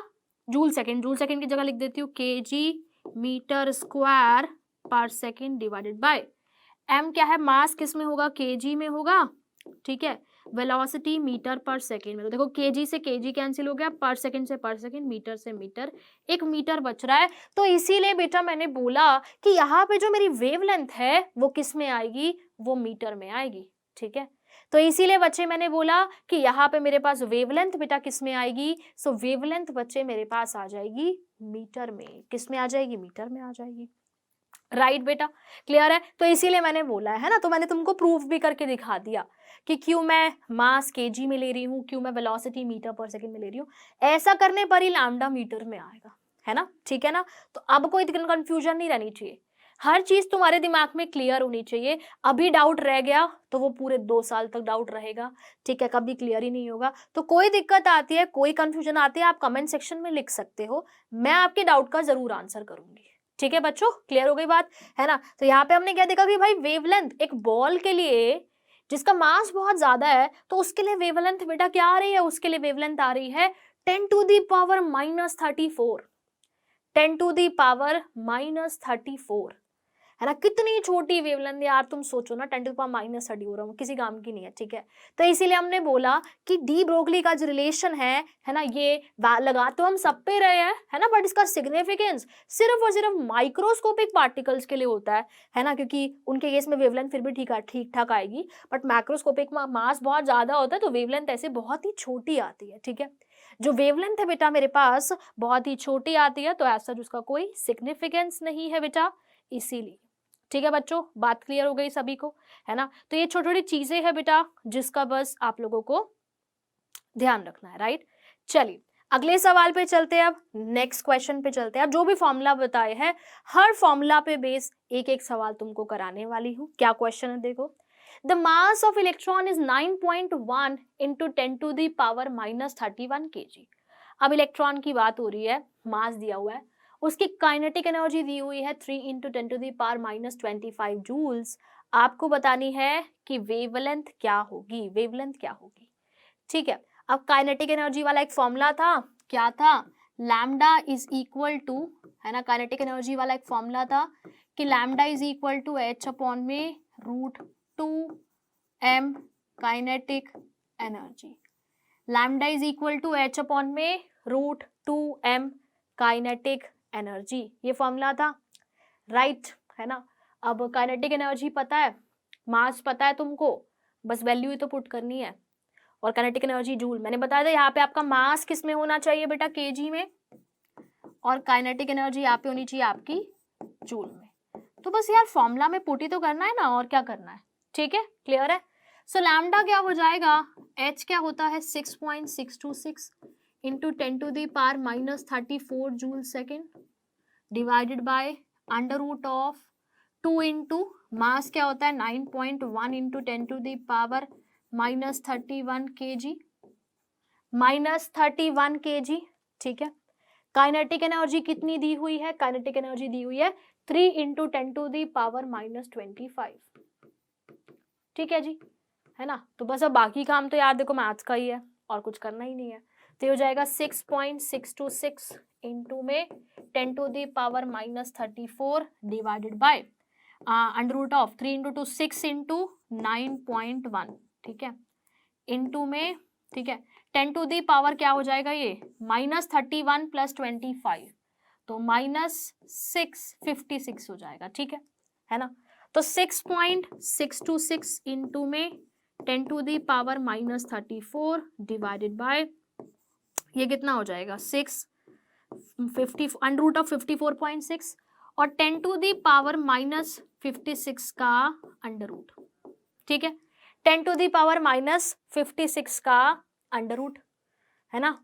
जूल सेकेंड, जूल सेकेंड की जगह लिख देती हूँ केजी मीटर स्क्वायर पर सेकेंड डिवाइडेड बाय एम क्या है मास किस में होगा केजी में होगा, ठीक है। वेलोसिटी मीटर पर सेकेंड में, तो देखो केजी से केजी कैंसिल हो गया, पर सेकेंड से पर सेकेंड, मीटर से मीटर, एक मीटर बच रहा है। तो इसीलिए बेटा मैंने बोला कि यहाँ पे जो मेरी वेवलेंथ है वो किस में आएगी, वो मीटर में आएगी, ठीक है। तो इसीलिए बच्चे मैंने बोला कि यहाँ पे मेरे पास वेवलेंथ बेटा किस में आएगी, सो वेवलेंथ बच्चे मेरे पास आ जाएगी मीटर में, किस में आ जाएगी मीटर में आ जाएगी, राइट बेटा, क्लियर है। तो इसीलिए मैंने बोला है ना, तो मैंने तुमको प्रूफ भी करके दिखा दिया कि क्यों मैं मास केजी में ले रही हूँ, क्यों मैं वेलोसिटी मीटर पर सेकंड में ले रही हूँ। ऐसा करने पर ही लैम्डा मीटर में आएगा, है ना, ठीक है ना। तो अब कोई कंफ्यूजन नहीं रहनी चाहिए, हर चीज तुम्हारे दिमाग में क्लियर होनी चाहिए। अभी डाउट रह गया तो वो पूरे 2 साल तक डाउट रहेगा, ठीक है, कभी क्लियर ही नहीं होगा। तो कोई दिक्कत आती है, कोई कंफ्यूजन आती है, आप कमेंट सेक्शन में लिख सकते हो, मैं आपके डाउट का जरूर आंसर करूंगी, ठीक है बच्चों, क्लियर हो गई बात, है ना। तो यहाँ पे हमने क्या देखा कि भाई वेवलेंथ एक बॉल के लिए जिसका मास बहुत ज्यादा है, तो उसके लिए वेवलेंथ बेटा क्या आ रही है, उसके लिए वेवलेंथ आ रही है 10⁻⁻34, 10⁻⁻34, है ना। कितनी छोटी वेवलेंथ यार, तुम सोचो ना, 10⁻⁻30 हो रहा हूँ, किसी काम की नहीं है, ठीक है। तो इसीलिए हमने बोला कि डी ब्रोगली का जो रिलेशन है ना, ये लगा तो हम सब पे रहे हैं, है ना, बट इसका सिग्निफिकेंस सिर्फ और सिर्फ माइक्रोस्कोपिक पार्टिकल्स के लिए होता है ना, क्योंकि उनके केस में वेवलेंथ फिर भी ठीक ठाक आएगी, बट मैक्रोस्कोपिक में मास बहुत ज्यादा होता है, तो वेवलेंथ ऐसे बहुत ही छोटी आती है, ठीक है। जो वेवलेंथ है बेटा मेरे पास बहुत ही छोटी आती है, तो ऐसा उसका कोई सिग्निफिकेंस नहीं है बेटा, इसीलिए, ठीक है बच्चों, बात क्लियर हो गई सभी को, है ना। तो ये छोटी छोटी चीजें हैं बेटा जिसका बस आप लोगों को ध्यान रखना है, राइट। चलिए अगले सवाल पे चलते हैं, अब नेक्स्ट क्वेश्चन पे चलते हैं। अब जो भी फॉर्मूला बताए हैं हर फॉर्मूला पे बेस एक एक सवाल तुमको कराने वाली हूँ। क्या क्वेश्चन है देखो, the mass of electron is 9.1 into 10⁻⁻31 kg। अब इलेक्ट्रॉन की बात हो रही है, मास दिया हुआ है, उसकी काइनेटिक एनर्जी दी हुई है 3 इंटू 10⁻⁻25 जूल्स। आपको बतानी है कि वेवलेंथ क्या होगी, वेवलेंथ क्या होगी, ठीक है। अब काइनेटिक एनर्जी वाला एक फॉर्मूला था, क्या था, लैम्डा इज इक्वल टू, है ना, काइनेटिक एनर्जी वाला एक फॉर्मूला था कि lambda is equal to h upon में √2m kinetic energy, lambda is equal to h upon में √2m काइनेटिक एनर्जी, ये फॉर्मूला था, राइट, है ना। अब काइनेटिक एनर्जी पता है, मास पता है तुमको, बस वैल्यू ही तो पुट करनी है, और काइनेटिक एनर्जी जूल मैंने बताया था। यहाँ पे आपका मास किस में होना चाहिए बेटा, केजी में, और काइनेटिक एनर्जी यहाँ पे होनी चाहिए आपकी जूल में। तो बस यार फॉर्मूला में पुट ही तो करना है ना, और क्या करना है, ठीक है, क्लियर है। सो लैम्डा क्या हो जाएगा, h क्या होता है 6.626 into 10⁻⁻34 joule second divided by √2 into mass क्या होता है 9.1 इंटू 10⁻⁻31 kg, -31 kg, ठीक है। काइनेटिक एनर्जी कितनी दी हुई है, काइनेटिक एनर्जी दी हुई है 3 इंटू 10⁻⁻25, ठीक है जी, है ना। तो बस अब बाकी काम तो यार देखो मैथ्स का ही है, और कुछ करना ही नहीं है। तो हो जाएगा 6.626 इंटू में 10⁻⁻34 डिवाइडेड बाय √3 इंटू 2 6 इंटू 9.1, ठीक है, इंटू में, ठीक है, 10⁻क्या हो जाएगा ये -31 + 25, तो -656 हो जाएगा, ठीक है ना। तो 6.626 इंटू में 10⁻34 डिवाइडेड बाय ये कितना हो जाएगा 6 अंडर रूट ऑफ 54.6 और 10 टू दी पावर माइनस 56 का अंडर रूट, ठीक है, 10 टू दी पावर माइनस 56 का अंडर रूट, है ना,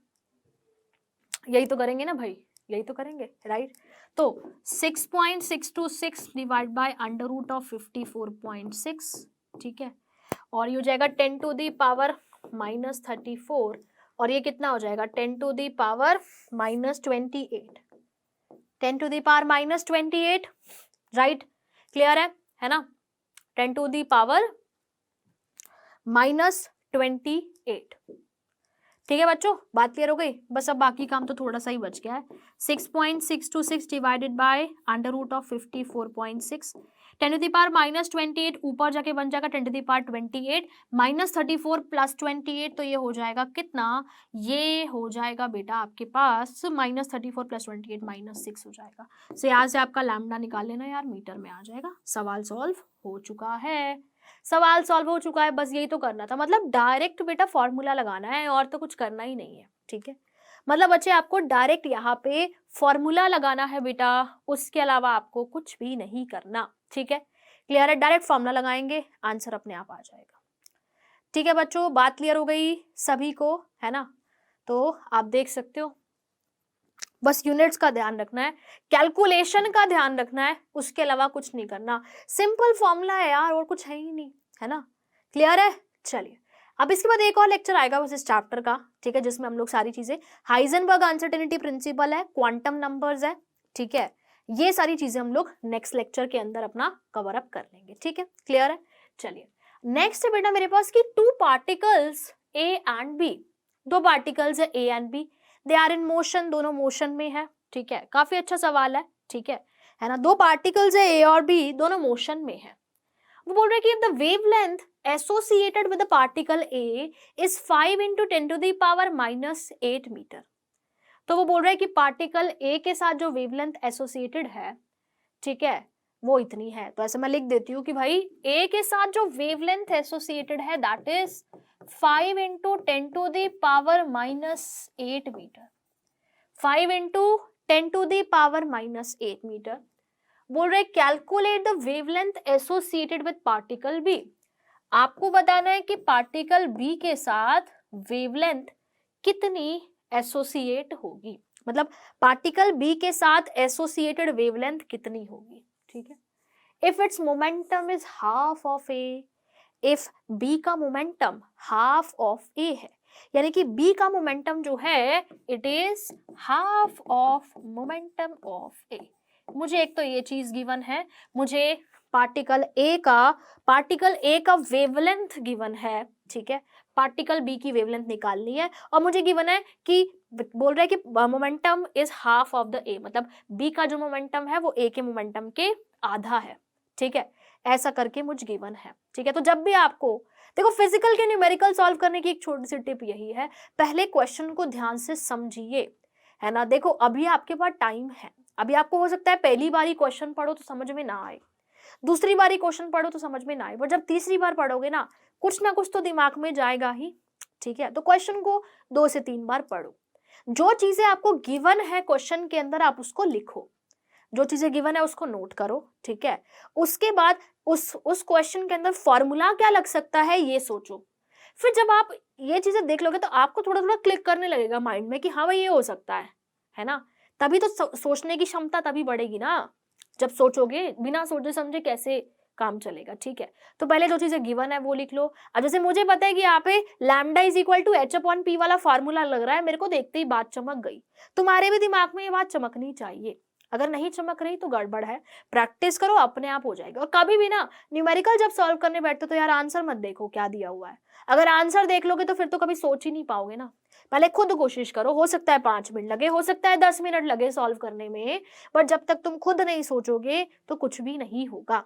यही तो करेंगे ना भाई, यही तो करेंगे, राइट। तो 6.626 divide by under root of 54.6, ठीक है, और ये हो जाएगा 10 टू दी पावर माइनस 34 और ये कितना हो जाएगा 10 to the power minus 28, 10 to the power minus 28, right, clear है ना, 10 टू दी पावर माइनस 28, ठीक है बच्चों, बात क्लियर हो गई। बस अब बाकी काम तो थोड़ा सा ही बच गया है। 6.626 divided by under root of 54.6, 10 to the power minus 28 ऊपर जाके बन जाएगा 10 to the power 28 minus 34 plus 28, तो ये हो जाएगा कितना, ये हो जाएगा बेटा आपके पास माइनस 34 प्लस 28 माइनस 6 हो जाएगा। सो यहाँ से आपका लैम्डा निकाल लेना यार, मीटर में आ जाएगा। सवाल सॉल्व हो चुका है, सवाल सॉल्व हो चुका है, बस यही तो करना था। मतलब डायरेक्ट बेटा फॉर्मूला लगाना है और तो कुछ करना ही नहीं है, ठीक है। मतलब बच्चे आपको डायरेक्ट यहाँ पे फॉर्मूला लगाना है बेटा, उसके अलावा आपको कुछ भी नहीं करना, ठीक है, क्लियर है। डायरेक्ट फॉर्मूला लगाएंगे, आंसर अपने आप आ जाएगा, ठीक है बच्चों, बात क्लियर हो गई सभी को, है ना। तो आप देख सकते हो, बस यूनिट्स का ध्यान रखना है, कैलकुलेशन का ध्यान रखना है, उसके अलावा कुछ नहीं करना। सिंपल फॉर्मूला है यार, और कुछ है ही नहीं, है ना, क्लियर है। चलिए अब इसके बाद एक और लेक्चर आएगा बस इस चैप्टर का, ठीक है, जिसमें हम लोग सारी चीजें, हाइजेनबर्ग अनसर्टेनिटी प्रिंसिपल है, क्वांटम नंबर्स है, ठीक है, ये सारी चीजें हम लोग नेक्स्ट लेक्चर के अंदर अपना कवर अप कर लेंगे, ठीक है, क्लियर है। चलिए नेक्स्ट है बेटा मेरे पास की two particles A and B, दो पार्टिकल्स है A and B, they are in motion, दोनों मोशन में है, ठीक है, काफी अच्छा सवाल है, ठीक है ना। दो पार्टिकल्स है ए और बी, दोनों मोशन में है। वो बोल रहे हैं कि the wavelength associated with the particle A is 5 into 10 to the power minus 8 metre. तो वो बोल रहे हैं कि पार्टिकल ए के साथ जो वेवलेंथ एसोसिएटेड है, ठीक है, वो इतनी है। तो ऐसे मैं लिख देती हूँ कि भाई ए के साथ जो वेवलेंथ एसोसिएटेड है that is 5 into 10 to the power minus 8 metre, 5 into 10 to the power minus 8 metre. बोल रहे calculate the wavelength associated with particle B. आपको बताना है कि पार्टिकल बी के साथ वेवलेंथ कितनी एसोसिएट होगी, मतलब पार्टिकल बी के साथ एसोसिएटेड वेवलेंथ कितनी होगी, ठीक है। If its momentum is half of A, if B का मोमेंटम हाफ ऑफ ए है, यानी कि बी का मोमेंटम जो है it is half of momentum of A. मुझे एक तो ये चीज गिवन है, मुझे पार्टिकल ए का वेवलेंथ गिवन है, ठीक है, पार्टिकल बी की वेवलेंथ निकालनी है, और मुझे गिवन है कि बोल रहा है कि momentum is half of the ए, मतलब बी का जो मोमेंटम है वो ए के मोमेंटम के आधा है, ठीक है, ऐसा करके मुझे गिवन है, ठीक है। तो जब भी आपको देखो फिजिकल के न्यूमेरिकल सॉल्व करने की एक छोटी सी टिप यही है, पहले क्वेश्चन को ध्यान से समझिए, है ना। देखो अभी आपके पास टाइम है, अभी आपको हो सकता है पहली बारी क्वेश्चन पढ़ो तो समझ में ना आए, दूसरी बारी क्वेश्चन पढ़ो तो समझ में ना आए, पर जब तीसरी बार पढ़ोगे ना कुछ तो दिमाग में जाएगा ही, ठीक है। तो क्वेश्चन को 2 से 3 बार पढ़ो, जो चीजें आपको गिवन है क्वेश्चन के अंदर आप उसको लिखो, जो चीजें गिवन है उसको नोट करो, ठीक है। उसके बाद उस क्वेश्चन के अंदर फॉर्मूला क्या लग सकता है ये सोचो, फिर जब आप ये चीजें देख लोगे तो आपको थोड़ा थोड़ा क्लिक करने लगेगा माइंड में कि हाँ भाई ये हो सकता है ना। तभी तो सोचने की क्षमता तभी बढ़ेगी ना, जब सोचोगे, बिना सोचे समझे कैसे काम चलेगा, ठीक है। तो पहले जो चीजें गिवन है वो लिख लो। अब जैसे मुझे पता है कि यहाँ पे lambda is equal to H upon P वाला फार्मूला लग रहा है, मेरे को देखते ही बात चमक गई, तुम्हारे भी दिमाग में ये बात चमकनी चाहिए, अगर नहीं चमक रही तो गड़बड़ है, प्रैक्टिस करो अपने आप हो जाएगा। और कभी भी ना न्यूमेरिकल जब सॉल्व करने बैठते तो यार आंसर मत देखो क्या दिया हुआ है, अगर आंसर देख लोगे तो फिर तो कभी सोच ही नहीं पाओगे ना। पहले खुद कोशिश करो, हो सकता है 5 मिनट लगे, हो सकता है 10 मिनट लगे सॉल्व करने में, पर जब तक तुम खुद नहीं सोचोगे तो कुछ भी नहीं होगा,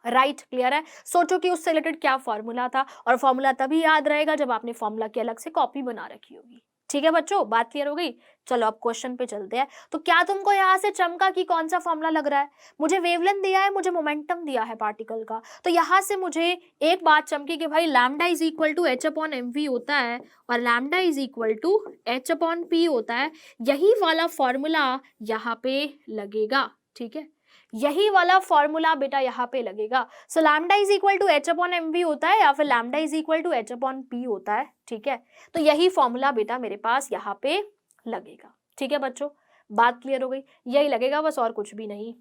राइट, क्लियर है। सोचो कि उससे रिलेटेड क्या फॉर्मूला था, और फॉर्मूला तभी याद रहेगा जब आपने फॉर्मूला की अलग से कॉपी बना रखी होगी, ठीक है बच्चों, बात क्लियर हो गई। चलो अब क्वेश्चन पे चलते हैं। तो क्या तुमको यहाँ से चमका कि कौन सा फॉर्मूला लग रहा है? मुझे वेवलेंथ दिया है, मुझे मोमेंटम दिया है पार्टिकल का, तो यहाँ से मुझे एक बात चमकी कि भाई lambda is equal to H upon M V होता है और lambda is equal to H upon P होता है। यही वाला फॉर्मूला यहाँ पे लगेगा, ठीक है, यही वाला फॉर्मूला बेटा यहाँ पे लगेगा। So lambda is equal to H upon M V होता है या फिर lambda is equal to H upon P होता है, ठीक है। तो यही फॉर्मूला बेटा मेरे पास यहाँ पे लगेगा, ठीक है बच्चों, बात क्लियर हो गई। यही लगेगा बस, और कुछ भी नहीं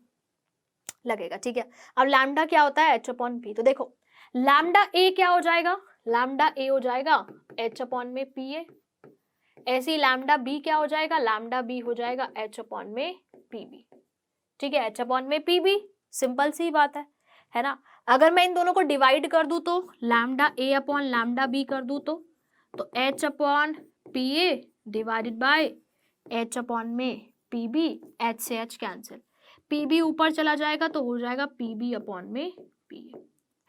लगेगा, ठीक है। अब लैम्डा क्या होता है? H upon P. तो देखो लैम्डा ए क्या हो जाएगा? लैम्डा ए हो जाएगा एच अपॉन में पी ए। ऐसे ही लैम्डा बी क्या हो जाएगा? लैम्डा बी हो जाएगा एच अपॉन में पी बी, ठीक है, एच अपॉन में पी बी। सिंपल सी बात है ना। अगर मैं इन दोनों को डिवाइड कर दूं तो lambda A upon lambda B कर दूं तो H upon P A divided by H upon में पी बी, एच से एच कैंसिल, पी बी ऊपर चला जाएगा तो हो जाएगा पी बी अपॉन में पी ए,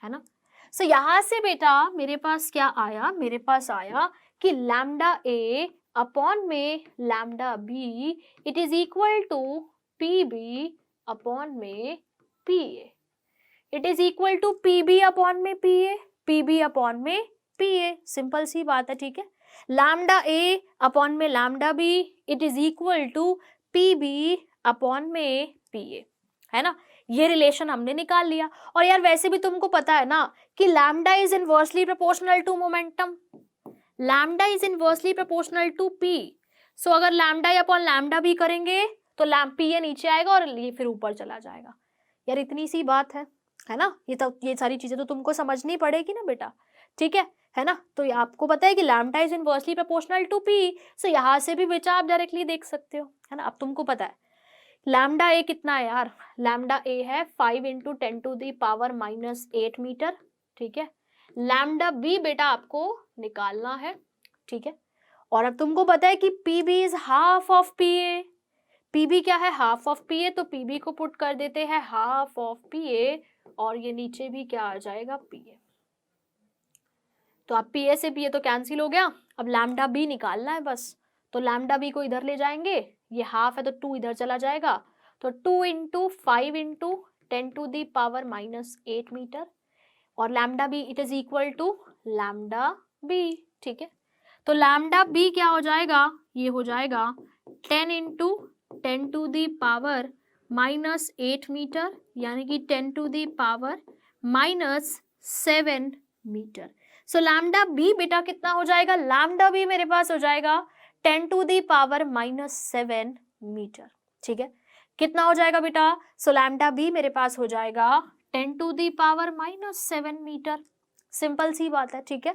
है ना। सो यहां से बेटा मेरे पास क्या आया? मेरे पास आया कि लैम्डा ए अपॉन में lambda B it is equal to P B upon में P A. It is equal to P B upon में P A, P B upon में पी ए। सिंपल सी बात है, ठीक है। लैम्डा ए अपॉन में lambda B it is equal to P B upon में पी ए, है ना। ये रिलेशन हमने निकाल लिया। और यार वैसे भी तुमको पता है ना कि lambda is inversely proportional to momentum, lambda is inversely proportional to P. So अगर लैम्डा अपॉन लैम्डा बी करेंगे तो पी ए नीचे आएगा और ये फिर ऊपर चला जाएगा। यार इतनी सी बात है ना। ये सारी चीजें तो तुमको समझनी पड़ेगी ना बेटा, ठीक है ना। तो आपको पता है कि lambda is inversely proportional to P, so यहाँ से भी बेटा आप डायरेक्टली देख सकते हो, है ना। अब तुमको पता है लैम्डा ए कितना है यार? लैम्डा ए है 5 into 10 to the power -8 metre, ठीक है। लैम्डा बी बेटा आपको निकालना है, ठीक है। और अब तुमको पता है कि P B is half of P A. P B क्या है? Half of P A. तो पी बी को पुट कर देते हैं हाफ ऑफ पी ए और ये नीचे भी क्या आ जाएगा? P A. तो अब पी ए से पी ए तो कैंसिल हो गया। अब लैम्डा बी निकालना है बस। तो लैम्डा बी को इधर ले जाएंगे, ये हाफ है तो 2 इधर चला जाएगा, तो 2 into 5 into 10 to the power -8 metre और lambda B it is equal to lambda B, ठीक है। तो लैम्डा बी क्या हो जाएगा? ये हो जाएगा 10 into 10 to the power -8 metre, यानी कि 10 to the power -7 metre. So lambda B बेटा कितना हो जाएगा? लैम्डा बी मेरे पास हो जाएगा 10 टू दी पावर -7 मीटर, ठीक है। कितना हो जाएगा बेटा? सो लैम्डा बी मेरे पास हो जाएगा 10 to the power -7 metre. Simple सी बात है, ठीक है,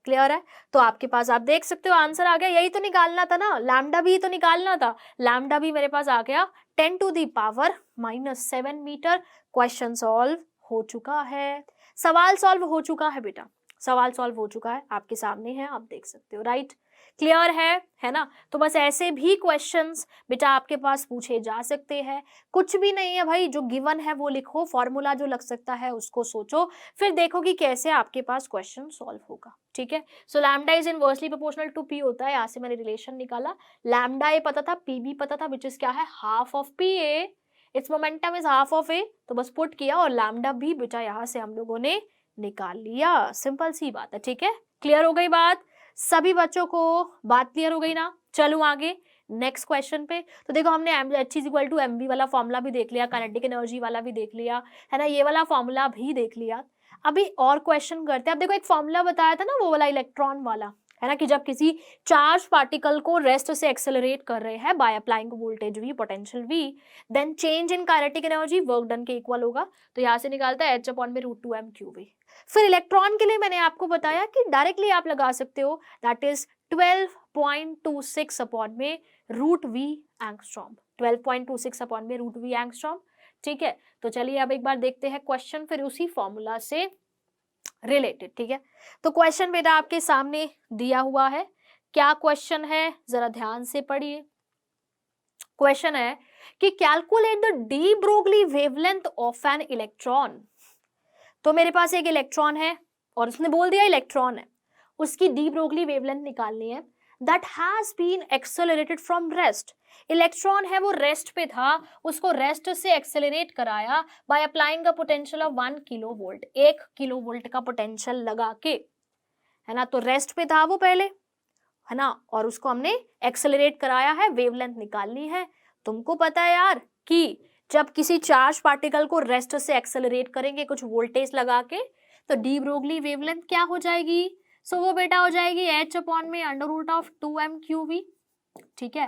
क्लियर है। तो आपके पास आप देख सकते हो आंसर आ गया। यही तो निकालना था ना, लैम्डा बी तो निकालना था। लैम्डा बी मेरे पास आ गया 10 to the power -7 metre. Question solve हो चुका है, सवाल सॉल्व हो चुका है बेटा, सवाल सॉल्व हो चुका है, आपके सामने है, आप देख सकते हो, राइट, क्लियर है ना। तो बस ऐसे भी क्वेश्चंस बेटा आपके पास पूछे जा सकते हैं। कुछ भी नहीं है भाई, जो गिवन है वो लिखो, फॉर्मूला जो लग सकता है उसको सोचो, फिर देखो कि कैसे आपके पास क्वेश्चन सॉल्व होगा, ठीक है। So lambda is inversely proportional to P होता है, यहाँ से मैंने रिलेशन निकाला। लैम्डा ए पता था, पी बी पता था, विच इज क्या है? Half of P A, its momentum is half of A, तो बस पुट किया और लैम्डा भी बेटा यहाँ से हम लोगों ने निकाल लिया। सिंपल सी बात है, ठीक है, क्लियर हो गई बात? सभी बच्चों को बात क्लियर हो गई ना? चलो आगे नेक्स्ट क्वेश्चन पे। तो देखो हमने H is equal to M V वाला फॉर्मूला भी देख लिया, काइनेटिक एनर्जी वाला भी देख लिया, है ना, ये वाला फॉर्मूला भी देख लिया। अभी और क्वेश्चन करते हैं। अब देखो एक फॉर्मूला बताया था ना, वो वाला इलेक्ट्रॉन वाला, है ना, कि जब किसी चार्ज पार्टिकल को रेस्ट से एक्सेलरेट कर रहे हैं by applying voltage V, potential V, then change in kinetic energy work done के इक्वल होगा। तो यहाँ से निकालता है H/√2m⁴ फिर इलेक्ट्रॉन के लिए मैंने आपको बताया कि डायरेक्टली आप लगा सकते हो, दैट इज 12.26 अपॉन में √v एंगस्ट्रॉम, 12.26 अपॉन में √v एंगस्ट्रॉम, ठीक है। तो चलिए अब एक बार देखते हैं क्वेश्चन, फिर उसी फॉर्मूला से रिलेटेड, ठीक है। तो क्वेश्चन बेटा आपके सामने दिया हुआ है। क्या क्वेश्चन है जरा ध्यान से पढ़िए। क्वेश्चन है कि calculate the de Broglie wavelength of an electron. तो मेरे पास एक इलेक्ट्रॉन है और उसने बोल दिया इलेक्ट्रॉन है, उसकी डी ब्रोगली वेवलेंथ निकालनी है। That has been accelerated from rest. Electron है वो रेस्ट पे था, उसको रेस्ट से एक्सेलरेट कराया by applying a potential of 1 kilovolt, 1 kilovolt का पोटेंशियल लगा के, है ना। तो रेस्ट पे था वो पहले, है ना, और उसको हमने एक्सेलरेट कराया है, वेवलेंथ निकालनी है। तुमको पता है यार कि जब किसी चार्ज पार्टिकल को रेस्ट से एक्सेलरेट करेंगे कुछ वोल्टेज लगा के, तो डी ब्रोगली वेवलेंथ क्या हो जाएगी? सो वो बेटा हो जाएगी h अपॉन में √2m/qv। ठीक है,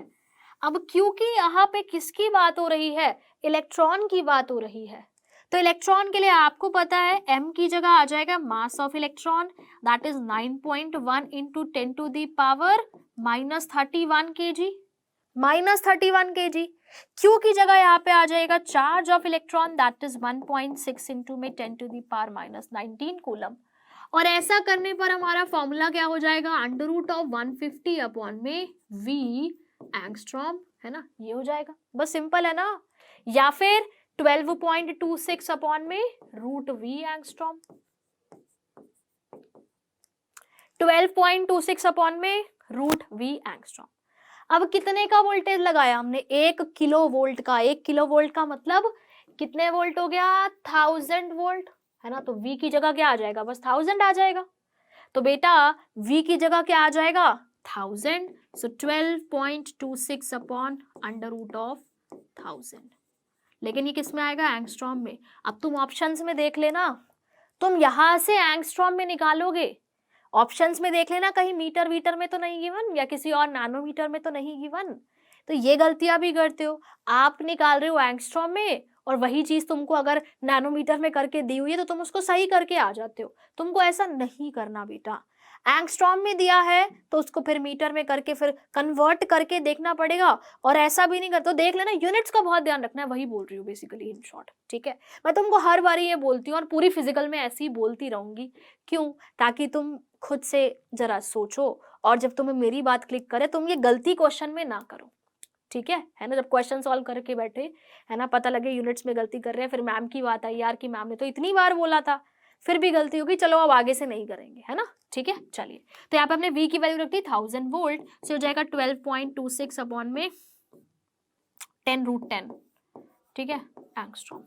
अब क्योंकि यहाँ पे किसकी बात हो रही है? इलेक्ट्रॉन की बात हो रही है, तो इलेक्ट्रॉन के लिए आपको पता है m की जगह आ जाएगा mass of electron, that is 9.1 into 10⁻³ kg, -31 kg। Q की जगह यहाँ पे आ जाएगा charge of electron, that is 1.6 into में 10⁻⁻19 कूलम। और ऐसा करने पर हमारा फॉर्मूला क्या हो जाएगा? √150 अपॉन में v एंगस्ट्रॉम, है ना, ये हो जाएगा। बस सिंपल है ना। या फिर 12.26 अपॉन में √v एंगस्ट्रॉम, 12.26 अपॉन में √v एंगस्ट्रॉम। अब कितने का वोल्टेज लगाया हमने? 1 किलो वोल्ट का। 1 किलो वोल्ट का मतलब कितने वोल्ट हो गया? 1000 वोल्ट, है ना। तो v की जगह क्या आ जाएगा? बस 1000 आ जाएगा। तो बेटा v की जगह क्या आ जाएगा? 1000। सो 12.26 अपॉन √1000। लेकिन ये किस में आएगा? एंगस्ट्रॉम में। अब तुम ऑप्शंस में देख लेना, तुम यहां से एंगस्ट्रॉम में निकालोगे, ऑप्शंस में देख लेना कहीं मीटर वीटर में तो नहीं गिवन, या किसी और नैनोमीटर में तो नहीं गिवन। तो ये गलतियां भी करते हो, आप निकाल रहे हो एंगस्ट्रॉम में, और वही चीज तुमको अगर नैनोमीटर में करके दी हुई है तो तुम उसको सही करके आ जाते हो। तुमको ऐसा नहीं करना बेटा। एंगस्ट्रॉम में दिया है तो उसको फिर मीटर में करके फिर कन्वर्ट करके देखना पड़ेगा, और ऐसा भी नहीं करते। तो देख लेना, यूनिट्स का बहुत ध्यान रखना है, वही बोल रही हूँ बेसिकली इन शॉर्ट। ठीक है, मैं तुमको हर बारी ये बोलती हूँ और पूरी फिजिकल में ऐसे ही बोलती रहूंगी। क्यों? ताकि तुम खुद से जरा सोचो, और जब तुम्हें मेरी बात क्लिक करे तुम ये गलती क्वेश्चन में ना करो। ठीक है ना, जब क्वेश्चन सॉल्व करके बैठे, है ना, पता लगे यूनिट्स में गलती कर रहे हैं, फिर मैम की बात आई यार कि मैम ने तो इतनी बार बोला था, फिर भी गलती होगी, चलो अब आगे से नहीं करेंगे, है ना। ठीक है, चलिए। तो यहाँ पे हमने v की वैल्यू रख दी 1000 वोल्ट, से हो जाएगा 12.26 अपॉन में 10√10। ठीक है, एंगस्ट्रॉम।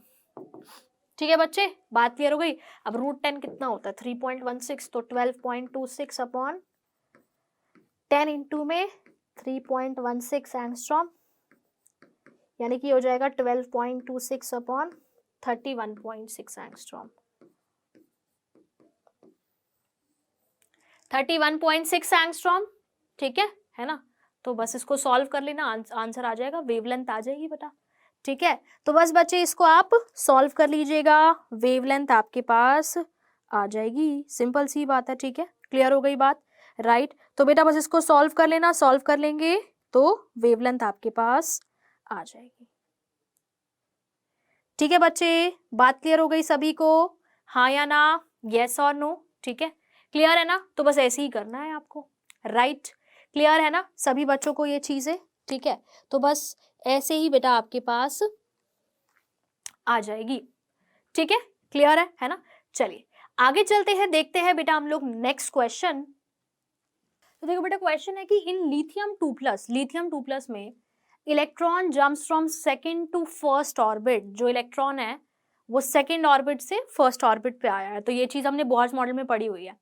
ठीक है बच्चे, बात क्लियर हो गई। अब √10 कितना होता है? 3.16। तो 12.26 अपॉन 10 इंटू में 3.16 एंगस्ट्रॉम, यानी कि हो जाएगा 12.26 अपॉन 31.6 एंगस्ट्रॉम। 31.6 एंगस्ट्रॉम। ठीक है ना। तो बस इसको सॉल्व कर लेना, आंसर आ जाएगा, वेवलेंथ आ जाएगी बेटा। ठीक है, तो बस बच्चे इसको आप सॉल्व कर लीजिएगा, वेवलेंथ आपके पास आ जाएगी। सिंपल सी बात है। ठीक है, क्लियर हो गई बात? राइट। तो बेटा बस इसको सॉल्व कर लेना, सॉल्व कर लेंगे तो वेवलेंथ आपके पास आ जाएगी। ठीक है बच्चे, बात क्लियर हो गई सभी को? हाँ या ना, यस और नो? ठीक है, क्लियर है ना। तो बस ऐसे ही करना है आपको। राइट, क्लियर है ना सभी बच्चों को ये चीजें? ठीक है, तो बस ऐसे ही बेटा आपके पास आ जाएगी। ठीक है, क्लियर है ना। चलिए आगे चलते हैं, देखते हैं बेटा हम लोग नेक्स्ट क्वेश्चन। तो देखो बेटा, क्वेश्चन है कि इन लिथियम 2+ में electron jumps from second to first orbit. जो इलेक्ट्रॉन है वो सेकंड ऑर्बिट से फर्स्ट ऑर्बिट पे आया है। तो ये चीज हमने बोहर्स मॉडल में पढ़ी हुई है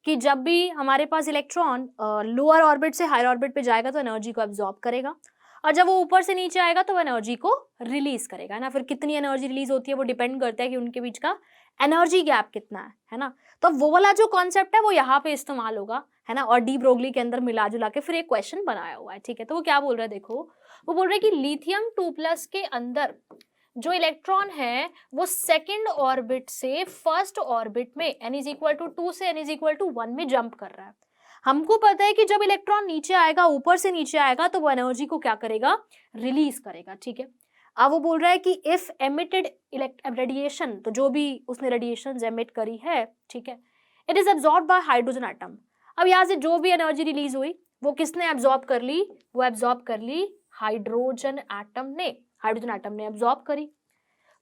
कि जब भी हमारे पास इलेक्ट्रॉन लोअर ऑर्बिट से हायर ऑर्बिट पे जाएगा तो एनर्जी को एब्जॉर्ब करेगा, और जब वो ऊपर से नीचे आएगा तो वो एनर्जी को रिलीज करेगा ना। फिर कितनी एनर्जी रिलीज होती है वो डिपेंड करता है कि उनके बीच का एनर्जी गैप कितना है ना। तो वो वाला जो कॉन्सेप्ट है वो यहाँ पे इस्तेमाल होगा, है ना। और डी ब्रोगली के अंदर मिला जुला के फिर एक क्वेश्चन बनाया हुआ है। ठीक है, तो वो क्या बोल रहा है देखो, वो बोल रहा है कि लिथियम 2+ के अंदर जो इलेक्ट्रॉन है वो सेकंड ऑर्बिट से फर्स्ट ऑर्बिट में n=2 से n=1 में जंप कर रहा है। हमको पता है कि जब इलेक्ट्रॉन नीचे आएगा, ऊपर से नीचे आएगा, तो वो एनर्जी को क्या करेगा? रिलीज करेगा। ठीक है, अब वो बोल रहा है कि इफ एमिटेड रेडिएशन, तो जो भी उसने रेडिएशन एमिट करी है, ठीक है, it is absorb by hydrogen atom. अब यहाँ से जो भी एनर्जी रिलीज हुई वो किसने एब्जॉर्ब कर ली? वो एब्जॉर्ब कर ली हाइड्रोजन एटम ने, हाइड्रोजन एटम ने एब्जॉर्ब करी।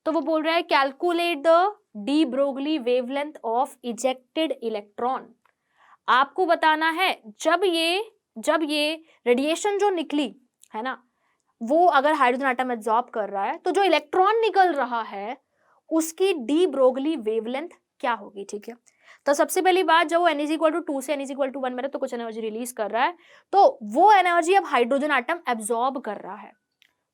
तो वो बोल रहा है calculate the de Broglie wavelength of ejected electron. आपको बताना है जब ये जब ये रेडिएशन जो निकली है ना, वो अगर हाइड्रोजन एटम एब्जॉर्ब कर रहा है तो जो इलेक्ट्रॉन निकल रहा है उसकी डी ब्रोगली वेवलेंथ क्या होगी, ठीक है। तो सबसे पहली बात, जब वो n = 2 से n = 1 में तो कुछ एनर्जी रिलीज कर रहा है, तो वो एनर्जी अब हाइड्रोजन एटम एब्जॉर्ब कर रहा है।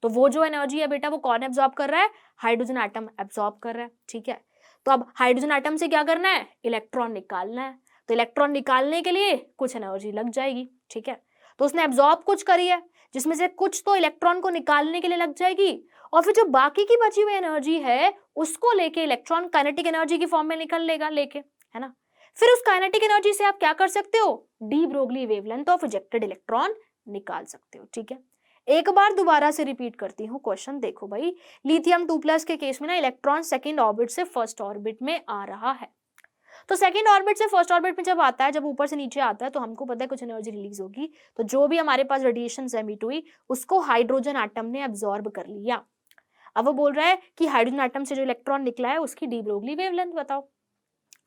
तो वो जो एनर्जी है बेटा वो कौन एब्जॉर्ब कर रहा है, हाइड्रोजन एटम एब्जॉर्ब कर रहा है, ठीक है। तो अब हाइड्रोजन एटम से क्या करना है, इलेक्ट्रॉन निकालना है। तो इलेक्ट्रॉन निकालने के लिए कुछ एनर्जी लग जाएगी, ठीक है। तो उसने एब्जॉर्ब कुछ करी है, जिसमें से कुछ तो इलेक्ट्रॉन को निकालने के लिए लग जाएगी, और फिर जो बाकी की बची हुई एनर्जी है उसको लेके इलेक्ट्रॉन काइनेटिक एनर्जी की फॉर्म में निकल लेगा लेके, है ना। फिर उस काइनेटिक एनर्जी से आप क्या कर सकते हो, de Broglie wavelength of ejected electron निकाल सकते हो, ठीक है। एक बार दोबारा से रिपीट करती हूँ क्वेश्चन, देखो भाई, लिथियम 2+ के केस में ना इलेक्ट्रॉन सेकंड ऑर्बिट से फर्स्ट ऑर्बिट में आ रहा है। तो सेकंड ऑर्बिट से फर्स्ट ऑर्बिट में जब आता है, जब ऊपर से नीचे आता है, तो हमको पता है कुछ एनर्जी रिलीज होगी। तो जो भी हमारे पास रेडिएशन एमिट हुई उसको हाइड्रोजन एटम ने एब्जॉर्ब कर लिया। अब वो बोल रहा है कि हाइड्रोजन एटम से जो इलेक्ट्रॉन निकला है उसकी डी ब्रोगली वेवलेंथ बताओ,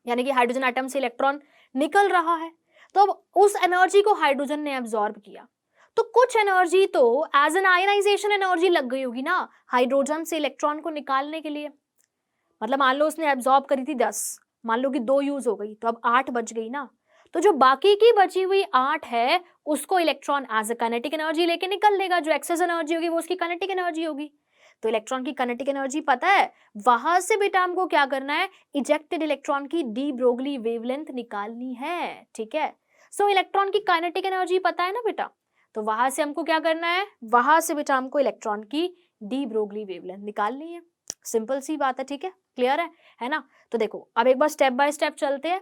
यानी कि हाइड्रोजन एटम से इलेक्ट्रॉन निकल रहा है, तो अब उस एनर्जी को हाइड्रोजन ने एब्जॉर्ब किया, तो कुछ एनर्जी तो एज एन आयनाइजेशन एनर्जी लग गई होगी ना हाइड्रोजन से इलेक्ट्रॉन को निकालने के लिए। मतलब मान लो उसने एब्जॉर्ब करी थी 10, मान लो कि 2 यूज हो गई, तो अब 8 बच गई ना। तो जो बाकी की बची हुई 8 है उसको electron as a kinetic energy लेके निकल लेगा, जो एक्सेस एनर्जी होगी वो उसकी काइनेटिक एनर्जी होगी। तो इलेक्ट्रॉन की काइनेटिक एनर्जी पता है, वहां से बेटा हमको क्या करना है, इजेक्टेड इलेक्ट्रॉन की डी ब्रोगली वेवलेंथ निकालनी है, ठीक है। सो इलेक्ट्रॉन की काइनेटिक एनर्जी पता है ना बेटा, तो वहां से हमको क्या करना है, वहां से बेटा हमको इलेक्ट्रॉन की डी ब्रोगली वेवलेंथ निकालनी है। सिंपल सी बात है, ठीक है, क्लियर है ना। तो देखो अब एक बार स्टेप बाय स्टेप चलते हैं,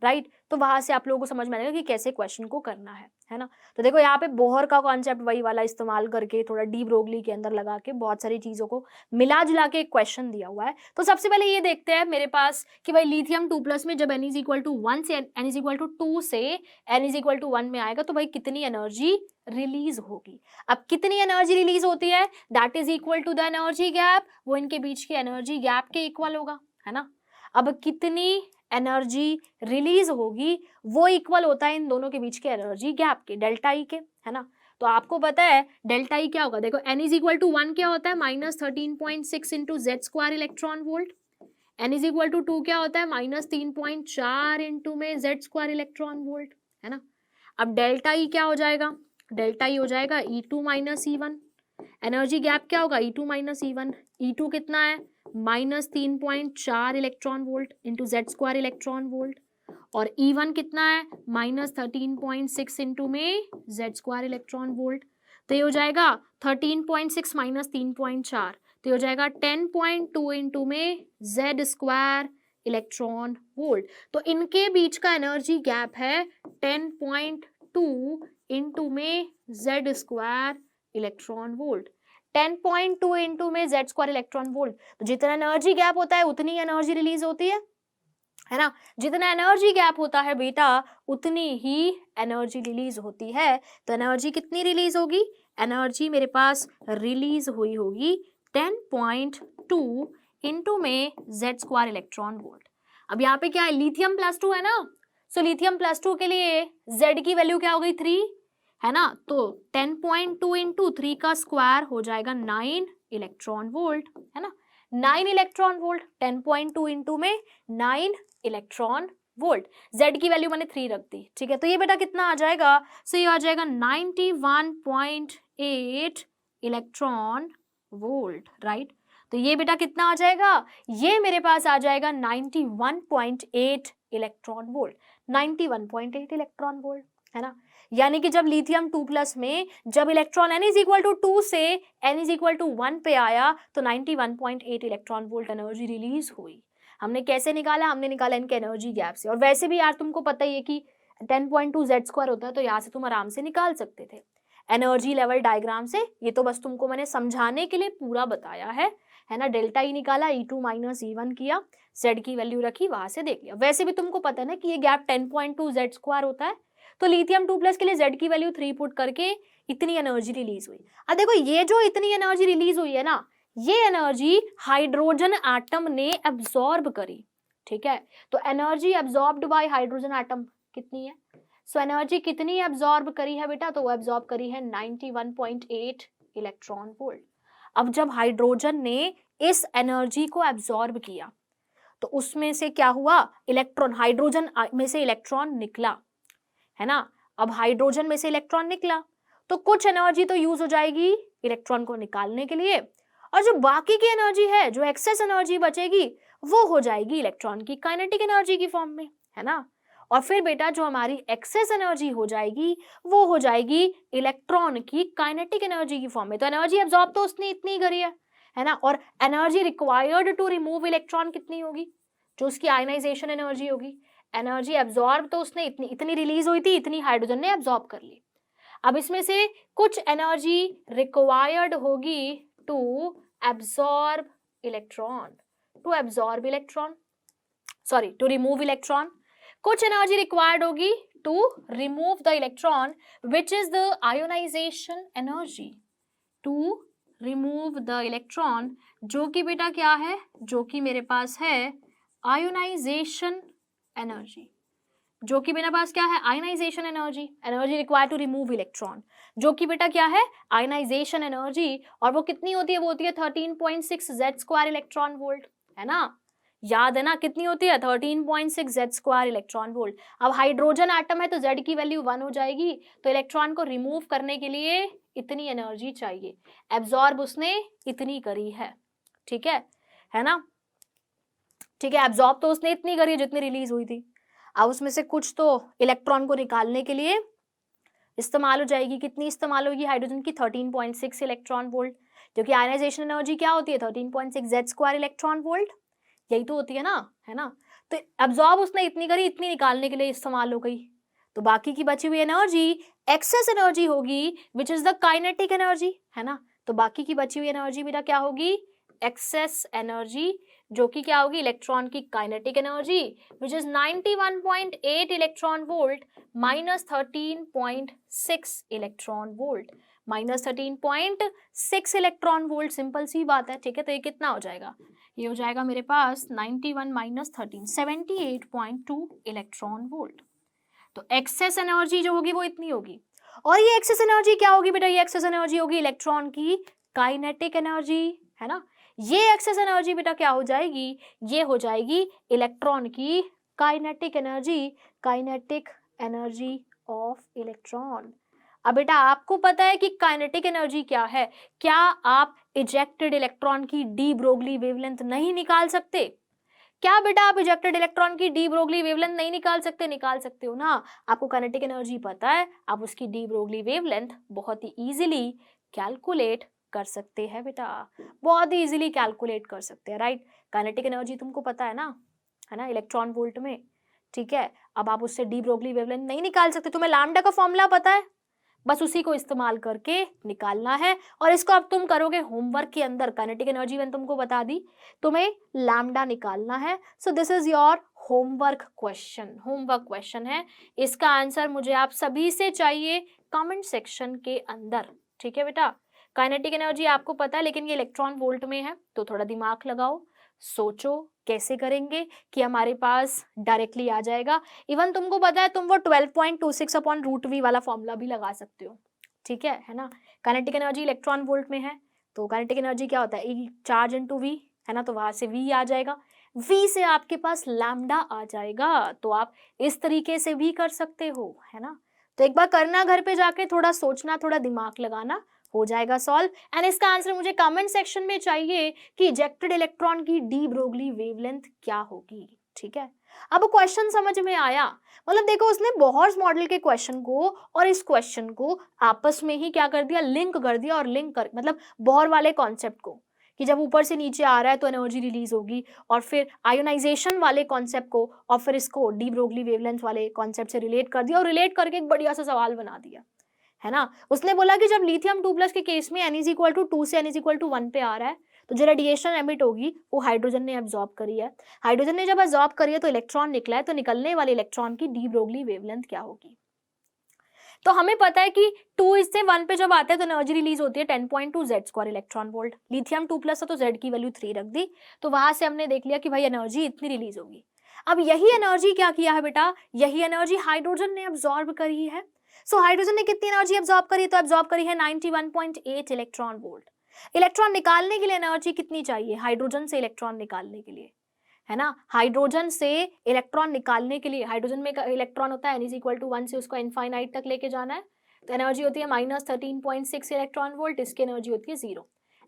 राइट। तो वहां से आप लोगों को समझ में आएगा कि कैसे क्वेश्चन को करना है ना। तो देखो यहाँ पे बोहर का कॉन्सेप्ट वही वाला इस्तेमाल करके थोड़ा डी ब्रोगली के अंदर लगा के बहुत सारी चीजों को मिला जुला के एक क्वेश्चन दिया हुआ है। तो सबसे पहले ये देखते हैं मेरे पास कि भाई लिथियम 2+ में जब n = 1 से n = 2 से n = 1 में आएगा तो भाई कितनी एनर्जी रिलीज होगी। अब कितनी एनर्जी रिलीज होती है, that is equal to the energy gap, वो इनके बीच की एनर्जी गैप के इक्वल होगा, है ना। अब कितनी एनर्जी रिलीज होगी वो इक्वल होता है इन दोनों के बीच के एनर्जी गैप के, डेल्टा ई के, है ना। तो आपको पता है डेल्टा ई क्या होगा, देखो n = 1 क्या होता है, -13.6 into Z² electron volt. n = 2 क्या होता है, -3.4 इंटू में Z² इलेक्ट्रॉन वोल्ट, है ना। अब डेल्टा ई क्या हो जाएगा, डेल्टा ई हो जाएगा E2 - E1। एनर्जी गैप क्या होगा, E2 - E1। E2 कितना है, -3.4 electron volt into Z² electron volt, और E1 कितना है, -13.6 इंटू में Z² इलेक्ट्रॉन वोल्ट। तो ये हो जाएगा 13.6 - 3.4, तो ये हो जाएगा 10.2 इंटू में Z² इलेक्ट्रॉन वोल्ट। तो इनके बीच का एनर्जी गैप है 10.2 इंटू में Z² इलेक्ट्रॉन वोल्ट। 10.2 इंटू में Z² इलेक्ट्रॉन वोल्ट, तो जितना एनर्जी गैप होता है उतनी एनर्जी रिलीज होती है ना। जितना एनर्जी गैप होता है बेटा उतनी ही एनर्जी रिलीज होती है। तो एनर्जी कितनी रिलीज होगी, एनर्जी मेरे पास रिलीज हुई होगी 10.2 इंटू में Z² इलेक्ट्रॉन वोल्ट। अब यहाँ पे क्या है, लिथियम +2 है ना, सो लिथियम +2 के लिए Z की वैल्यू क्या हो गई, 3, है ना। तो 10.2 इंटू 3 का स्क्वायर हो जाएगा 9 इलेक्ट्रॉन वोल्ट, है ना। 9 इलेक्ट्रॉन वोल्ट, 10.2 इंटू में 9 इलेक्ट्रॉन वोल्ट। Z की वैल्यू मैंने 3 रख दी, ठीक है। तो ये बेटा कितना आ जाएगा, सो ये आ जाएगा 91.8 इलेक्ट्रॉन वोल्ट, राइट। तो ये बेटा कितना आ जाएगा, ये मेरे पास आ जाएगा 91.8 इलेक्ट्रॉन वोल्ट, 91.8 इलेक्ट्रॉन वोल्ट, है ना। यानी कि जब लिथियम 2+ में जब इलेक्ट्रॉन n = 2 से n = 1 पे आया तो 91.8 इलेक्ट्रॉन वोल्ट एनर्जी रिलीज हुई। हमने कैसे निकाला, हमने निकाला इनके एनर्जी गैप से। और वैसे भी यार तुमको पता ही है कि 10.2 Z² होता है, तो यहाँ से तुम आराम से निकाल सकते थे एनर्जी लेवल डायग्राम से। ये तो बस तुमको मैंने समझाने के लिए पूरा बताया है ना। डेल्टा ई निकाला, E2 - E1 किया, Z की वैल्यू रखी, वहां से देख लिया। वैसे भी तुमको पता है ना कि ये गैप 10.2 Z² होता है, तो लिथियम 2+ के लिए Z की वैल्यू 3 पुट करके इतनी एनर्जी रिलीज हुई। अब देखो ये जो इतनी एनर्जी रिलीज हुई है ना, ये एनर्जी हाइड्रोजन एटम ने एब्जॉर्ब करी, ठीक है। तो energy absorbed bye hydrogen atom कितनी है, सो एनर्जी कितनी एब्जॉर्ब करी है बेटा, तो वो एब्जॉर्ब करी है 91.8 इलेक्ट्रॉन वोल्ट। अब जब हाइड्रोजन ने इस एनर्जी को एब्जॉर्ब किया तो उसमें से क्या हुआ, इलेक्ट्रॉन, हाइड्रोजन में से इलेक्ट्रॉन निकला, है ना। अब हाइड्रोजन में से इलेक्ट्रॉन निकला तो कुछ एनर्जी तो यूज हो जाएगी इलेक्ट्रॉन को निकालने के लिए, और जो बाकी की एनर्जी है, जो एक्सेस एनर्जी बचेगी, वो हो जाएगी इलेक्ट्रॉन की काइनेटिक एनर्जी की फॉर्म में, है ना। और फिर बेटा जो हमारी एक्सेस एनर्जी हो जाएगी वो हो जाएगी इलेक्ट्रॉन की काइनेटिक एनर्जी की फॉर्म में। तो एनर्जी एब्जॉर्ब तो उसने इतनी करी है ना, और energy required to remove electron कितनी होगी, जो उसकी आयनाइजेशन एनर्जी होगी। एनर्जी एब्जॉर्ब तो उसने इतनी रिलीज हुई थी, इतनी हाइड्रोजन ने एब्जॉर्ब कर ली। अब इसमें से कुछ एनर्जी रिक्वायर्ड होगी to absorb electron, to remove electron. कुछ एनर्जी रिक्वायर्ड होगी to remove the electron which is the ionisation energy, to remove the electron, जो कि बेटा क्या है, जो कि मेरे पास है आयोनाइजेशन एनर्जी, जो कि मेरे पास क्या है, ionisation energy, energy required to remove electron, जो कि बेटा क्या है, आयनाइजेशन एनर्जी। और वो कितनी होती है, वो होती है 13.6 Z² इलेक्ट्रॉन वोल्ट, है ना, याद है ना, कितनी होती है 13.6 Z² इलेक्ट्रॉन वोल्ट। अब हाइड्रोजन एटम है तो Z की वैल्यू 1 हो जाएगी, तो इलेक्ट्रॉन को रिमूव करने के लिए इतनी एनर्जी चाहिए, एब्जॉर्ब उसने इतनी करी है, ठीक है ना, ठीक है। एब्जॉर्ब तो उसने इतनी करी है जितनी रिलीज हुई थी। अब उसमें से कुछ तो इलेक्ट्रॉन को निकालने के लिए इस्तेमाल हो जाएगी, कितनी इस्तेमाल होगी हाइड्रोजन की, 13.6 इलेक्ट्रॉन वोल्ट, जो कि आयनाइजेशन एनर्जी क्या होती है 13.6 Z² इलेक्ट्रॉन वोल्ट, यही तो होती है ना, है ना। तो एब्जॉर्ब उसने इतनी करी, इतनी निकालने के लिए इस्तेमाल हो गई, तो बाकी की बची हुई एनर्जी एक्सेस एनर्जी होगी विच इज द काइनेटिक एनर्जी, है ना। तो बाकी की बची हुई एनर्जी मेरा क्या होगी, एक्सेस एनर्जी, जो कि क्या होगी, इलेक्ट्रॉन की kinetic energy which is 91.8 electron volt minus 13.6 electron volt, minus 13.6 electron volt, simple सी बात है, ठीक है। तो ये कितना हो जाएगा, ये हो जाएगा मेरे पास 91 माइनस 13 78.2 इलेक्ट्रॉन वोल्ट। तो एक्सेस एनर्जी जो होगी वो इतनी होगी, और ये एक्सेस एनर्जी क्या होगी बेटा, ये एक्सेस एनर्जी होगी इलेक्ट्रॉन की काइनेटिक एनर्जी, है ना। ये एक्सेस एनर्जी बेटा क्या हो जाएगी, ये हो जाएगी इलेक्ट्रॉन की काइनेटिक एनर्जी ऑफ इलेक्ट्रॉन। अब बेटा आपको पता है कि काइनेटिक एनर्जी क्या है, क्या आप इजेक्टेड इलेक्ट्रॉन की डी ब्रोगली वेवलेंथ नहीं निकाल सकते, क्या बेटा आप इजेक्टेड इलेक्ट्रॉन की डी ब्रोगली वेवलेंथ नहीं निकाल सकते, निकाल सकते हो ना। आपको काइनेटिक एनर्जी पता है, आप उसकी डी ब्रोगली वेवलेंथ बहुत ही इजीली कैलकुलेट कर सकते हैं बेटा, बहुत ही इजीली कैलकुलेट कर सकते हैं, राइट। काइनेटिक एनर्जी तुमको पता है ना, इलेक्ट्रॉन वोल्ट में, ठीक है। अब आप उससे डी ब्रोगली वेवलेंथ नहीं निकाल सकते, तुम्हें लैम्डा का फॉर्मूला पता है, बस उसी को इस्तेमाल करके निकालना है, और इसको अब तुम करोगे होमवर्क के अंदर, काइनेटिक एनर्जी मैंने तुमको बता दी, तुम्हें लैम्डा निकालना है। So this is your homework question है, इसका आंसर मुझे आप सभी से चाहिए कमेंट सेक्शन के अंदर, ठीक है बेटा। काइनेटिक एनर्जी आपको पता है, लेकिन ये इलेक्ट्रॉन वोल्ट में है, तो थोड़ा दिमाग लगाओ, सोचो कैसे करेंगे कि हमारे पास डायरेक्टली आ जाएगा। इवन तुमको पता है, तुम वो 12.26/√v वाला फॉर्मूला भी लगा सकते हो, ठीक है ना। काइनेटिक एनर्जी इलेक्ट्रॉन वोल्ट में है, तो काइनेटिक एनर्जी क्या होता है, E चार्ज इंटू V, है ना, तो वहां से V आ जाएगा, V से आपके पास लैम्डा आ जाएगा, तो आप इस तरीके से भी कर सकते हो, है ना। तो एक बार करना, घर पे जाके थोड़ा सोचना, थोड़ा दिमाग लगाना, हो जाएगा सॉल्व। एंड इसका आंसर मुझे कमेंट सेक्शन में चाहिए कि इजेक्टेड इलेक्ट्रॉन की डी ब्रोगली वेवलेंथ क्या होगी, ठीक है। अब क्वेश्चन समझ में आया, मतलब देखो उसने बोहर्स मॉडल के क्वेश्चन को और इस क्वेश्चन को आपस में ही क्या कर दिया, लिंक कर दिया, और लिंक कर मतलब बोहर वाले कॉन्सेप्ट को, कि जब ऊपर से नीचे आ रहा है तो एनर्जी रिलीज होगी, और फिर आयोनाइजेशन वाले कॉन्सेप्ट को, और फिर इसको डी ब्रोगली वेवलेंथ वाले कॉन्सेप्ट से रिलेट कर दिया, और रिलेट करके एक बढ़िया सा सवाल बना दिया, है ना। उसने बोला कि जब लिथियम 2+ के केस में n=2 से n=1 पे आ रहा है, तो जो रेडिएशन एमिट होगी वो हाइड्रोजन ने एब्जॉर्ब करी है। हाइड्रोजन ने जब एब्जॉर्ब करी है तो इलेक्ट्रॉन निकला है, तो निकलने वाले इलेक्ट्रॉन की डी ब्रोगली वेवलेंथ क्या होगी। तो हमें पता है कि 2 से 1 पे जब आते हैं तो एनर्जी रिलीज होती है 10.2 Z² इलेक्ट्रॉन वोल्ट। लिथियम 2+ है तो Z की वैल्यू 3 रख दी, तो वहां से हमने देख लिया कि भाई एनर्जी इतनी रिलीज होगी। अब यही एनर्जी क्या किया है बेटा, यही एनर्जी हाइड्रोजन ने अब्सॉर्ब करी है। सो हाइड्रोजन ने कितनी एनर्जी अब्सॉर्ब करी, तो अब्सॉर्ब करी है 91.8 इलेक्ट्रॉन वोल्ट। इलेक्ट्रॉन निकालने के लिए एनर्जी कितनी चाहिए, हाइड्रोजन से इलेक्ट्रॉन निकालने के लिए, है ना, हाइड्रोजन से इलेक्ट्रॉन निकालने के लिए, हाइड्रोजन में इलेक्ट्रॉन होता है n इज इक्वल टू 1 से उसको इनफाइनाइट तक लेके जाना है, तो एनर्जी होती है -13.6 इलेक्ट्रॉन वोल्ट, इसकी एनर्जी होती है 0।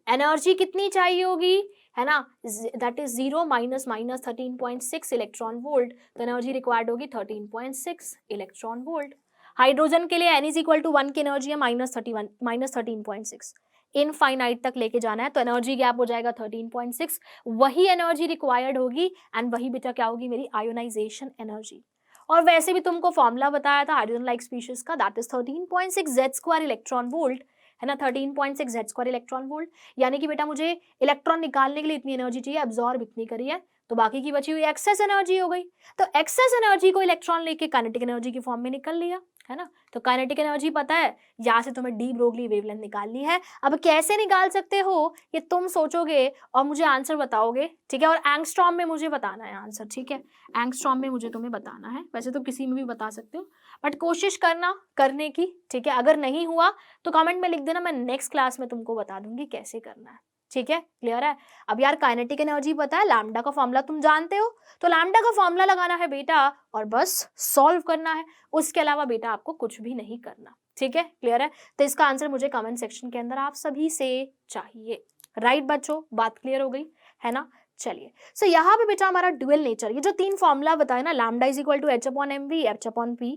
एनर्जी कितनी चाहिए होगी, है ना, that is 0 minus -13.6 electron volt, तो एनर्जी रिक्वायर्ड होगी 13.6 इलेक्ट्रॉन वोल्ट। हाइड्रोजन के लिए n इज इक्वल टू 1 की एनर्जी है -13.6, इनफाइनाइट तक लेके जाना है, तो एनर्जी गैप हो जाएगा 13.6, वही एनर्जी रिक्वायर्ड होगी, एंड वही बेटा क्या होगी, मेरी आयोनाइजेशन एनर्जी। और वैसे भी तुमको फॉर्मूला बताया था हाइड्रोजन लाइक स्पीशीज का, that is 13.6 Z² electron volt, है ना, 13.6 Z² इलेक्ट्रॉन वोल्ट। यानी कि बेटा मुझे इलेक्ट्रॉन निकालने के लिए इतनी एनर्जी चाहिए, अब्सॉर्ब इतनी करी है, तो बाकी की बची हुई एक्सेस एनर्जी हो गई। तो एक्सेस एनर्जी को इलेक्ट्रॉन लेके काइनेटिक एनर्जी की फॉर्म में निकल लिया, है ना। तो काइनेटिक एनर्जी पता है, यहाँ से तुम्हें डी ब्रोगली वेवलेंथ निकालनी है। अब कैसे निकाल सकते हो ये तुम सोचोगे और मुझे आंसर बताओगे, ठीक है, और एंगस्ट्रॉम में मुझे बताना है आंसर, ठीक है, एंगस्ट्रॉम में मुझे तुम्हें बताना है, वैसे तो किसी में भी बता सकते हो, बट कोशिश करना करने की, ठीक है। अगर नहीं हुआ तो कमेंट में लिख देना, मैं नेक्स्ट क्लास में तुमको बता दूंगी कैसे करना है, ठीक है, क्लियर है। अब यार काइनेटिक एनर्जी पता है, लैम्डा का फॉर्मूला तुम जानते हो, तो लैम्डा का फॉर्मूला लगाना है बेटा और बस सॉल्व करना है, उसके अलावा बेटा आपको कुछ भी नहीं करना, ठीक है, क्लियर है। तो इसका आंसर मुझे कमेंट सेक्शन के अंदर आप सभी से चाहिए, राइट बच्चों, बात क्लियर हो गई है ना। चलिए, सो यहाँ पे बेटा हमारा ड्यूअल नेचर, ये जो तीन फॉर्मूला बताए ना, lambda is equal to h/mv, h/p,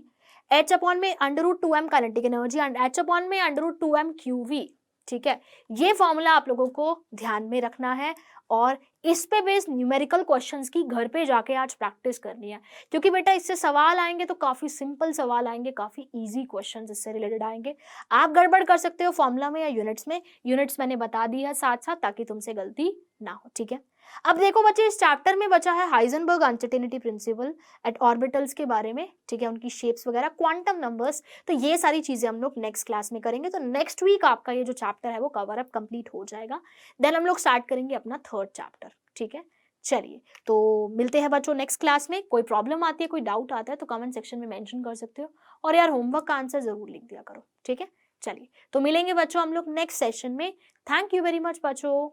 h/ में √2m kinetic energy and h/ में √2m qv, ठीक है, ये फॉर्मूला आप लोगों को ध्यान में रखना है और इस पे बेस्ड न्यूमेरिकल क्वेश्चंस की घर पे जाके आज प्रैक्टिस करनी है, क्योंकि बेटा इससे सवाल आएंगे तो काफी सिंपल सवाल आएंगे, काफी इजी क्वेश्चंस इससे रिलेटेड आएंगे। आप गड़बड़ कर सकते हो फॉर्मूला में या यूनिट्स में, यूनिट्स मैंने बता दी है साथ साथ, ताकि तुमसे गलती ना हो, ठीक है। अब देखो बच्चे, इस चैप्टर में बचा है Heisenberg uncertainty principle at orbitals के बारे में, ठीक है, उनकी शेप्स वगैरह, क्वांटम नंबर्स, तो ये सारी चीजें हम लोग नेक्स्ट क्लास में करेंगे। तो नेक्स्ट वीक आपका ये जो चैप्टर है वो कवर अप कंप्लीट हो जाएगा, देन हम लोग स्टार्ट करेंगे अपना थर्ड चैप्टर, ठीक है। चलिए, तो मिलते हैं बच्चों नेक्स्ट क्लास में। कोई प्रॉब्लम आती है, कोई डाउट आता है तो कमेंट सेक्शन में मेंशन कर सकते हो, और यार होमवर्क का आंसर जरूर लिख दिया करो, ठीक है। चलिए, तो मिलेंगे बच्चों हम लोग नेक्स्ट सेशन में। थैंक यू वेरी मच बच्चों।